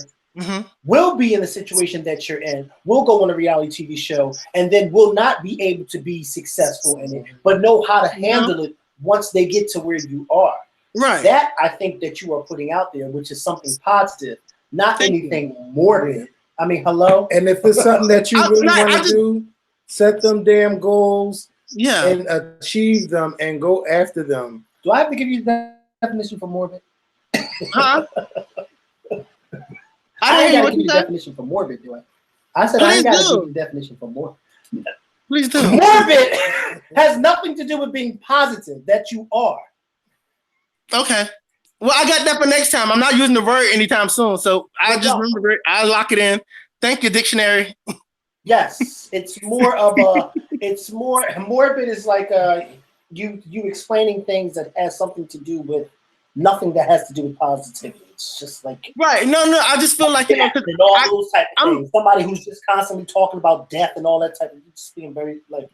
will be in the situation that you're in, will go on a reality TV show, and then will not be able to be successful in it, but know how to handle it once they get to where you are.
Right.
That I think that you are putting out there, which is something positive, not anything morbid. I mean, hello.
And if it's something that you really want to do, set them damn goals, and achieve them, and go after them.
Do I have to give you the definition for morbid?
Huh?
I ain't got to give you the definition for morbid, do I? I said I ain't got to give you the definition for morbid.
Please do.
Morbid has nothing to do with being positive, that you are.
Okay. Well, I got that for next time. I'm not using the word anytime soon, so I just remember it. I lock it in. Thank you, dictionary.
Yes, it's more of a. It's more morbid is like you explaining things that has something to do with nothing that has to do with positivity. It's just like
right. No. I just feel like
and all those type of things. Somebody who's just constantly talking about death and all that type of just being very like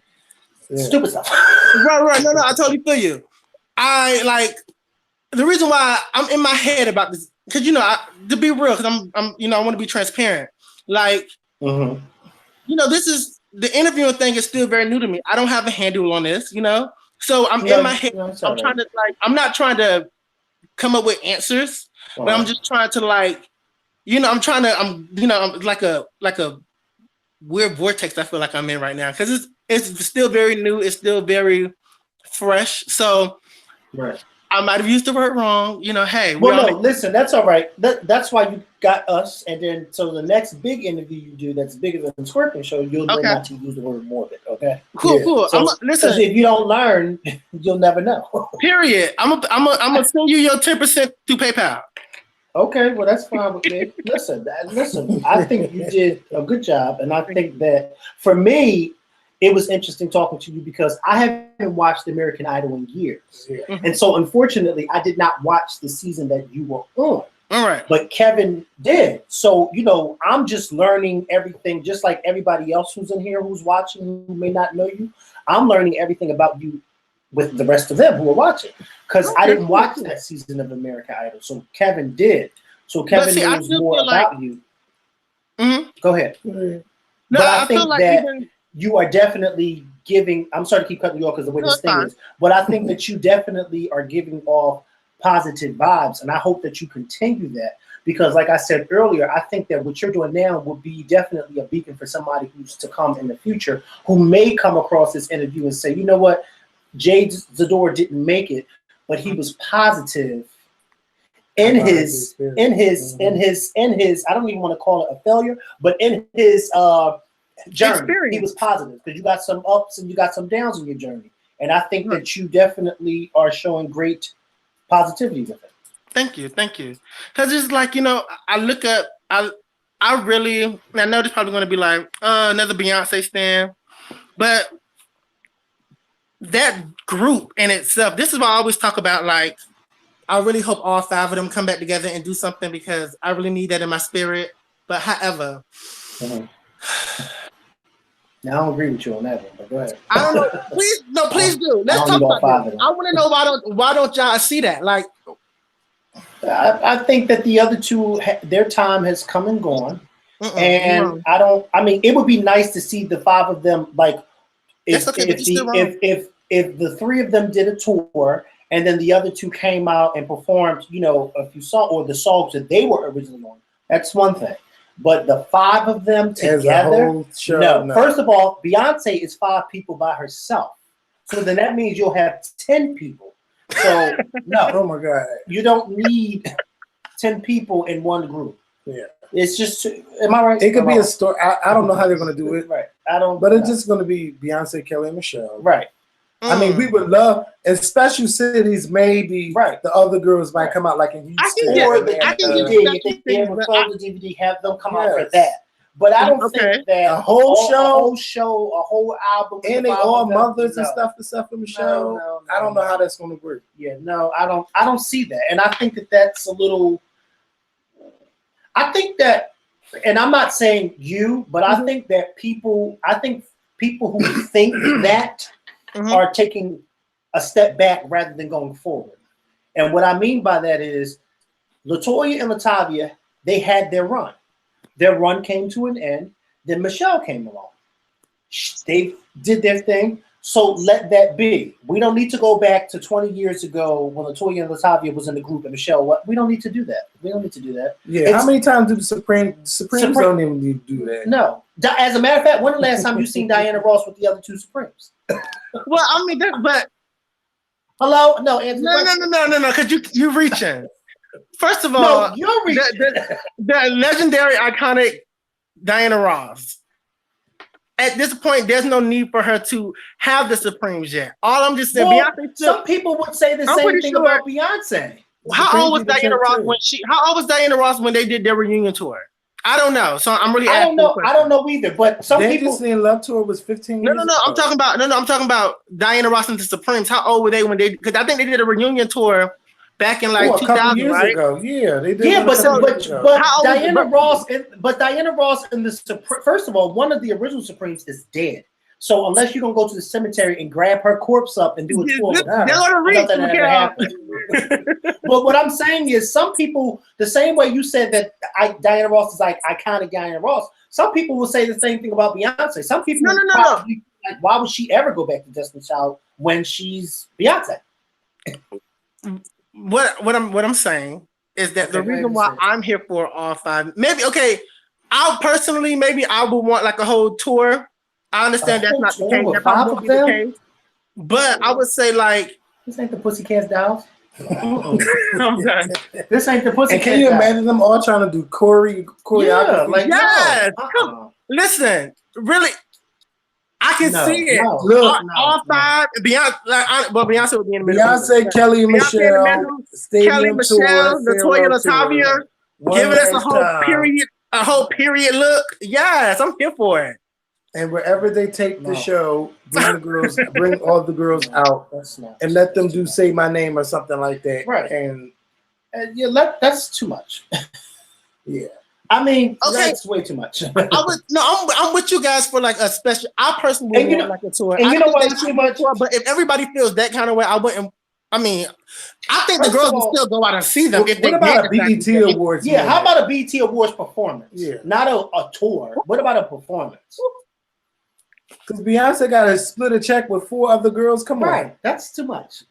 stupid stuff.
Right. No. I totally feel you. I like the reason why I'm in my head about this because to be real, because I'm I want to be transparent. Like this is the interviewing thing is still very new to me. I don't have a handle on this, So I'm in my head. I'm trying to I'm not trying to come up with answers, but I'm just trying to I'm like a weird vortex I feel like I'm in right now because it's still very new. It's still very fresh. So I might have used the word wrong. Hey.
Listen, that's all right. That's why you got us. And then, so the next big interview you do that's bigger than the Scorpion show, you'll learn not to use the word morbid. Okay.
Cool.
So, listen, if you don't learn, you'll never know.
Period. I'm gonna send you your 10% through PayPal.
Okay. Well, that's fine with me. Listen. I think you did a good job, and I think that for me, it was interesting talking to you because I haven't watched American Idol in years. And so unfortunately, I did not watch the season that you were on.
All right.
But Kevin did. So, I'm just learning everything, just like everybody else who's in here who's watching, who may not know you. I'm learning everything about you with the rest of them who are watching. Because I didn't watch that season of American Idol. So Kevin did. So Kevin knows more about you. Go ahead.
No,
but I think
feel like
that you are definitely giving, I'm sorry to keep cutting you off because the way this thing is, but I think that you definitely are giving off positive vibes. And I hope that you continue that because like I said earlier, I think that what you're doing now will be definitely a beacon for somebody who's to come in the future who may come across this interview and say, you know what, Zidor didn't make it, but he was positive in his I don't even want to call it a failure, but in his journey,
Experience.
he was positive because you got some ups and you got some downs in your journey. And I think that you definitely are showing great positivity with it.
Thank you. Because it's like, I look up, I really, I know this probably going to be like another Beyonce stan, but that group in itself, this is why I always talk about, like, I really hope all 5 of them come back together and do something because I really need that in my spirit. But however,
Now, I don't agree with you on that one, but go ahead.
I don't know. Please do. Let's talk about this. I want to know why don't y'all see that? Like,
I think that the other two, their time has come and gone, and I mean, it would be nice to see the 5 of them. Like, if the 3 of them did a tour, and then the other 2 came out and performed, a few songs or the songs that they were originally on. That's one thing. But the 5 of them together, no. First of all, Beyonce is 5 people by herself, so then that means you'll have 10 people. So no,
oh my God,
you don't need 10 people in one group.
Yeah,
it's just. Am I right?
It could be a story. I don't know how they're gonna do it.
Right. I don't.
But it's just gonna be Beyonce, Kelly, and Michelle.
Right.
I mean, we would love in special cities. Maybe the other girls might come out like in Houston.
I can get if they ever film the DVD, have them come out for that. But I don't think that
a whole
show, a whole album,
and they all mothers and stuff for Michelle.
No,
I don't know how that's going to work.
Yeah, no, I don't see that, and I think that that's a little. I think that, and I'm not saying you, but I think that people who think that are taking a step back rather than going forward. And what I mean by that is LaToya and Latavia, they had their run. Their run came to an end. Then Michelle came along. They did their thing. So let that be. We don't need to go back to 20 years ago when LaToya and Latavia was in the group and Michelle. We don't need to do that. We don't need to do that.
Yeah. How many times do the Supremes don't even need to do that?
No. As a matter of fact, when the last time you seen Diana Ross with the other 2 Supremes?
Well, I mean, but
hello, no, Anthony.
No, because you're reaching. First of all,
no, you're reaching.
The legendary, iconic Diana Ross. At this point, there's no need for her to have the Supremes yet. All I'm just saying, Beyonce.
Some people would say the same thing about Beyonce.
How old was Diana Ross when they did their reunion tour? I don't know. So I'm really.
I don't know either. But some people.
Disney Love Tour was 15 years ago.
I'm talking about Diana Ross and the Supremes. How old were they when they? Because I think they did a reunion tour back in like 2000,
years
right?
ago. Yeah, they did.
Yeah, but Diana Ross and the first of all, one of the original Supremes is dead. So unless you're gonna go to the cemetery and grab her corpse up and do a tour with her, nothing ever happened. But what I'm saying is, some people, the same way you said that Diana Ross is like iconic Diana Ross, some people will say the same thing about Beyonce. Some people probably like, why would she ever go back to Destiny's Child when she's Beyonce?
What I'm saying is that the reason why I'm here for all 5, maybe I personally I would want like a whole tour. I understand that's not the case. That probably won't be the case. But I would say like
this ain't the Pussycats Dolls.
I'm done.
This ain't the Pussycats.
And can you imagine them all trying to do choreography?
Yeah, like
yes. Listen, really. I can see it.
Look,
all 5. Beyonce would be in the middle.
Beyonce, Kelly, Michelle,
LaToya, Latavia, giving us a whole period look. Yes, I'm here for it.
And wherever they take the show, bring all the girls out, and let them do "Say My Name" or something like that.
Right.
And
that's too much.
Yeah.
I mean, that's way too much.
I'm with you guys for like a special. I personally would want like a tour.
And you know why it's too much?
But if everybody feels that kind of way, I wouldn't. I mean, I think the girls will still go out and see them.
What about a BET Awards?
Yeah, how about a BET Awards performance?
Yeah,
not a tour. What about a performance?
Because Beyonce got to split a check with 4 other girls. Come on,
that's too much.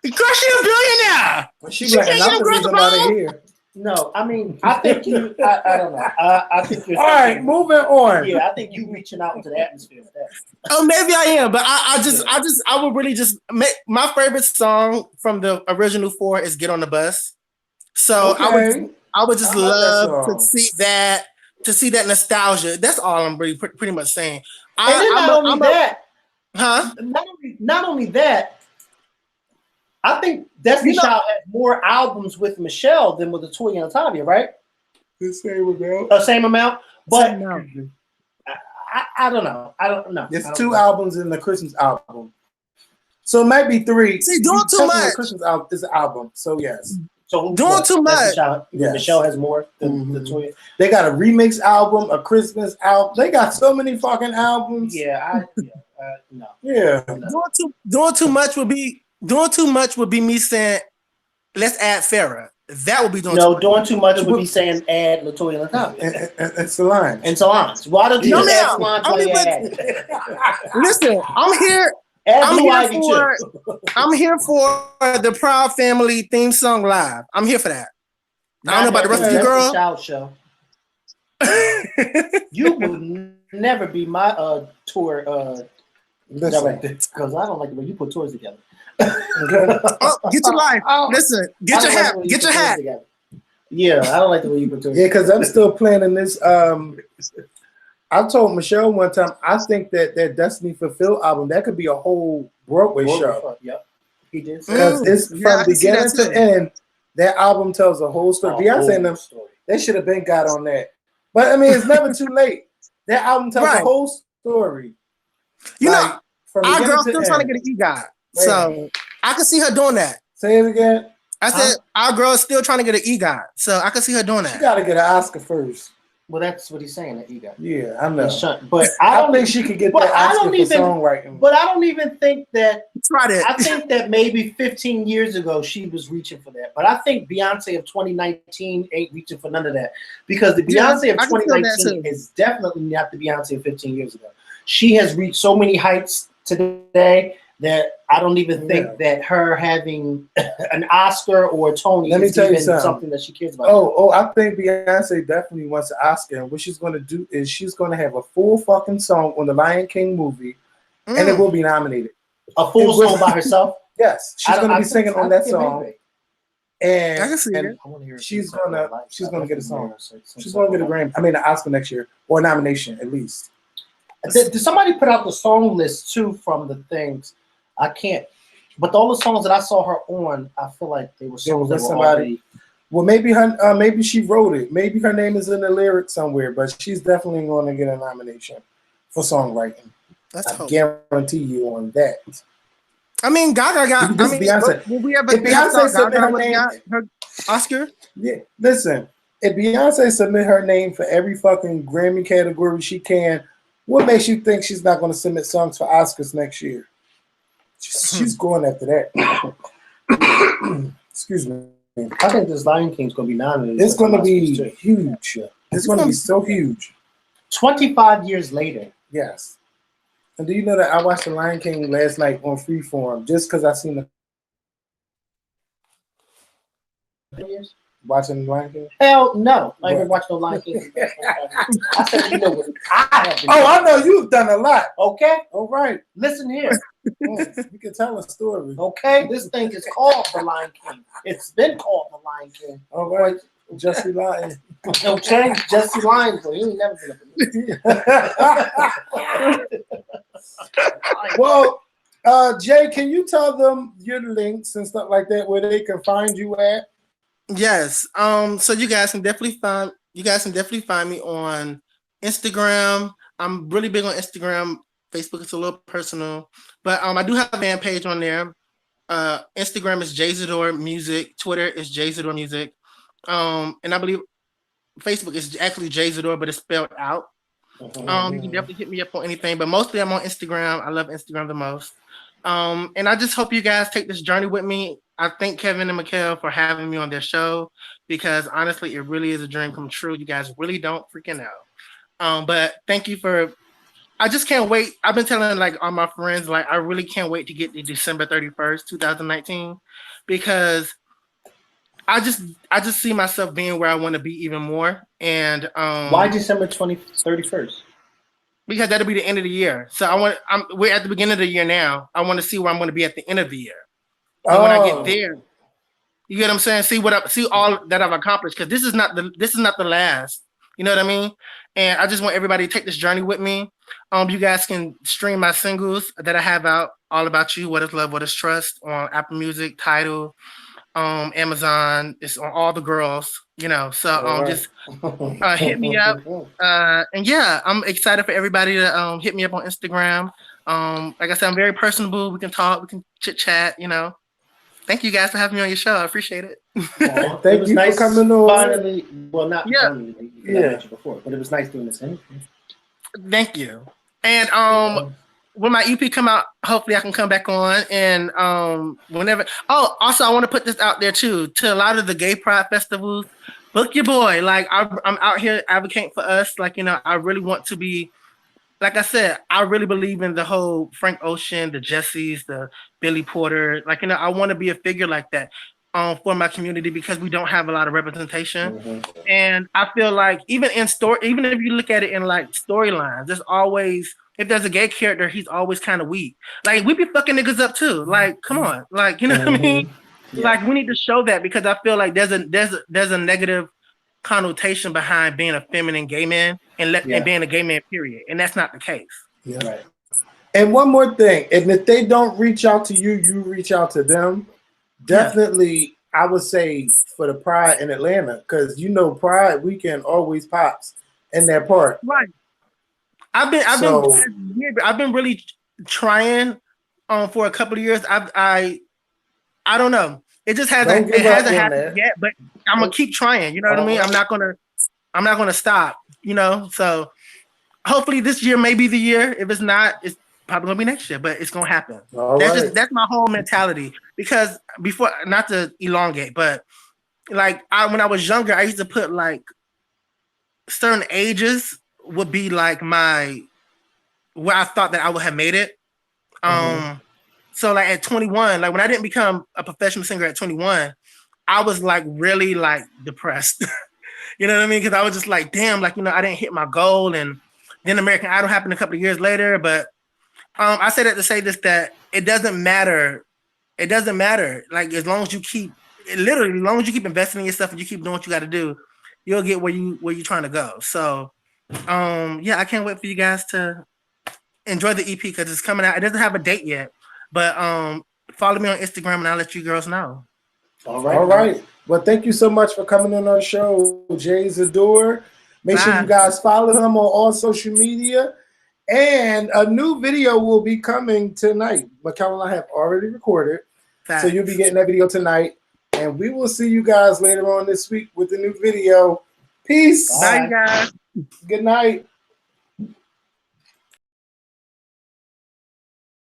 Girl, she a billionaire.
She can't get them girls out of here.
No, I mean, I think you. I don't know. I think you're.
All right, moving on.
Yeah, I think you reaching out into the atmosphere with that.
Oh, maybe I am, but I would really just make my favorite song from the original 4 is "Get on the Bus." So
Okay.
I would just
I like that
love
song.
to see that nostalgia. That's all I'm really pretty much saying.
And then
Huh?
not only that, I think Destiny Child had more albums with Michelle than with Latoya and Tavia, right?
The same amount.
The same amount, but
Same amount.
I don't know. I don't know.
There's 2 albums in the Christmas album, so it might be 3.
See, doing too much.
The Christmas album is an album, so yes.
So
doing too much.
Yes.
Michelle has more than Latoya.
They got a remix album, a Christmas album. They got so many fucking albums.
No.
Yeah.
Doing too much would be me saying, let's add Farrah. That would be doing too much.
Doing too much would be saying add Latoya and Latavia.
And Solange.
And Solange. Why don't you add Solange while you add?
Listen, I'm here. I'm here for the Proud Family theme song live. I'm here for that. I don't know about the rest of you girls.
Child show. You would never be my tour director because I don't like the way you put tours together.
Get your life. Listen, get your hat. Get your hat.
Yeah, I don't like the way you put tours.
Yeah, because I'm still planning this. I told Michelle one time, I think that Destiny Fulfilled album, that could be a whole Broadway show.
Yep. He did.
Because it's from beginning to end, that album tells a whole story. Beyonce and them, they should have been got on that. But I mean, it's never too late. That album tells a whole story.
You know, our girl's still
end.
trying to get an EGOT. So I can see her doing that.
Say it again.
I said our girl is still trying to get an EGOT. So I can see her doing that.
You got to get an Oscar first.
Well, that's what he's saying, that EGOT.
Yeah, I know.
But
I don't think she could get that Oscar for songwriting.
But I don't even think that.
Tried it.
I think that maybe 15 years ago she was reaching for that. But I think Beyonce of 2019 ain't reaching for none of that. Because the Beyonce of 2019 is definitely not the Beyonce of 15 years ago. She has reached so many heights today that I don't even think that her having an Oscar or a Tony is even something that she cares about.
I think Beyonce definitely wants an Oscar. And what she's going to do is she's going to have a full fucking song on the Lion King movie, and it will be nominated.
A full song by herself?
Yes, she's going to be singing on that song. And,
I can see it.
She's gonna get a song. She's gonna get a Grammy. I mean, an Oscar next year or a nomination at least.
Did somebody put out the song list too from the things? I can't. But all the songs that I saw her on, I feel like they were songs that were already.
Well, maybe she wrote it. Maybe her name is in the lyrics somewhere, but she's definitely going to get a nomination for songwriting. I guarantee you on that.
I mean, Gaga got. I mean,
Beyonce.
Will we ever
Beyonce submit her name,
her Oscar?
Yeah. Listen, if Beyonce submit her name for every fucking Grammy category she can, what makes you think she's not going to submit songs for Oscars next year? She's going after that. Excuse me.
I think this Lion King's going to be nominated.
It's going to be huge. It's going to be so huge.
25 years later.
Yes. And do you know that I watched The Lion King last night on Freeform just because I seen watching The Lion King?
Hell no. I haven't watched no Lion King. I said, you know what? I have.
I know you've done a lot.
Okay?
All right.
Listen here.
You can tell a story.
Okay? This thing is called The Lion King. It's been called The Lion King.
All right. Jesse Lion.
Okay? Jesse Lion. So he ain't never been up in
Well, Jay, can you tell them your links and stuff like that where they can find you at?
Yes. So you guys can definitely find me on Instagram. I'm really big on Instagram. Facebook is a little personal, but I do have a fan page on there. Instagram is Zidor Music. Twitter is Zidor Music. And I believe Facebook is actually Zidor, but it's spelled out. You can definitely hit me up on anything, but mostly I'm on Instagram. I love Instagram the most. And I just hope you guys take this journey with me. I thank Kevin and Mikhail for having me on their show because honestly, it really is a dream come true. You guys really don't freaking know. But thank you for. I just can't wait. I've been telling like all my friends, like I really can't wait to get to December 31st, 2019, because I just see myself being where I want to be even more. And
why December 31st?
Because that'll be the end of the year. So we're at the beginning of the year now. I want to see where I'm going to be at the end of the year. And when I get there, You get what I'm saying? See all that I've accomplished, because this is not the last. You know what I mean? And I just want everybody to take this journey with me. You guys can stream my singles that I have out, All About You, What Is Love, What Is Trust, on Apple Music, Tidal, Amazon. It's on all the girls, you know. So
All right.
just hit me up. And yeah, I'm excited for everybody to hit me up on Instagram. Like I said, I'm very personable. We can talk, we can chit chat, you know. Thank you guys for having me on your show. I appreciate it.
Well,
Thank
it was
you
nice
for coming on.
Finally, well, not
Yeah.
finally, because I met you before, but it was nice doing this interview.
Thank you. And when my EP come out, hopefully I can come back on and whenever. Oh, also I want to put this out there too, to a lot of the gay pride festivals. Book your boy. Like I'm out here advocating for us. Like, you know, I really want to be. Like I said, I really believe in the whole Frank Ocean, the Jessies, the Billy Porter. Like, you know, I want to be a figure like that for my community, because we don't have a lot of representation.
Mm-hmm.
And I feel like even if you look at it in like storylines, there's always, if there's a gay character, he's always kind of weak. Like, we be fucking niggas up too. Like, come on. Like, you know what I mean?
Yeah.
Like, we need to show that, because I feel like there's a negative connotation behind being a feminine gay man and being a gay man, period. And that's not the case.
Yeah.
Right.
And one more thing, and if they don't reach out to you, you reach out to them. Definitely, I would say for the Pride in Atlanta, because you know Pride Weekend always pops in that park.
Right. I've been really trying for a couple of years. I don't know. It just hasn't happened yet, but I'm gonna keep trying. You know what I mean? I'm not gonna stop. You know, so hopefully this year may be the year. If it's not, it's probably gonna be next year, but it's gonna happen. That's my whole mentality. Because before, not to elongate, but like when I was younger, I used to put like certain ages would be like where I thought that I would have made it. So like at 21, like when I didn't become a professional singer at 21, I was like really like depressed. You know what I mean? Because I was just like, damn, like, you know, I didn't hit my goal. And then American Idol happened a couple of years later. But I say that to say this, that it doesn't matter. It doesn't matter. Like, as long as you keep investing in yourself and you keep doing what you got to do, you'll get where you're trying to go. So yeah, I can't wait for you guys to enjoy the EP, because it's coming out. It doesn't have a date yet, but follow me on Instagram and I'll let you girls know.
All right.
All right. Well, thank you so much for coming on our show, Jay Zidor. Make sure you guys follow him on all social media. And a new video will be coming tonight. Michaela and I have already recorded. So you'll be getting that video tonight. And we will see you guys later on this week with the new video. Peace.
Bye, guys.
Good night.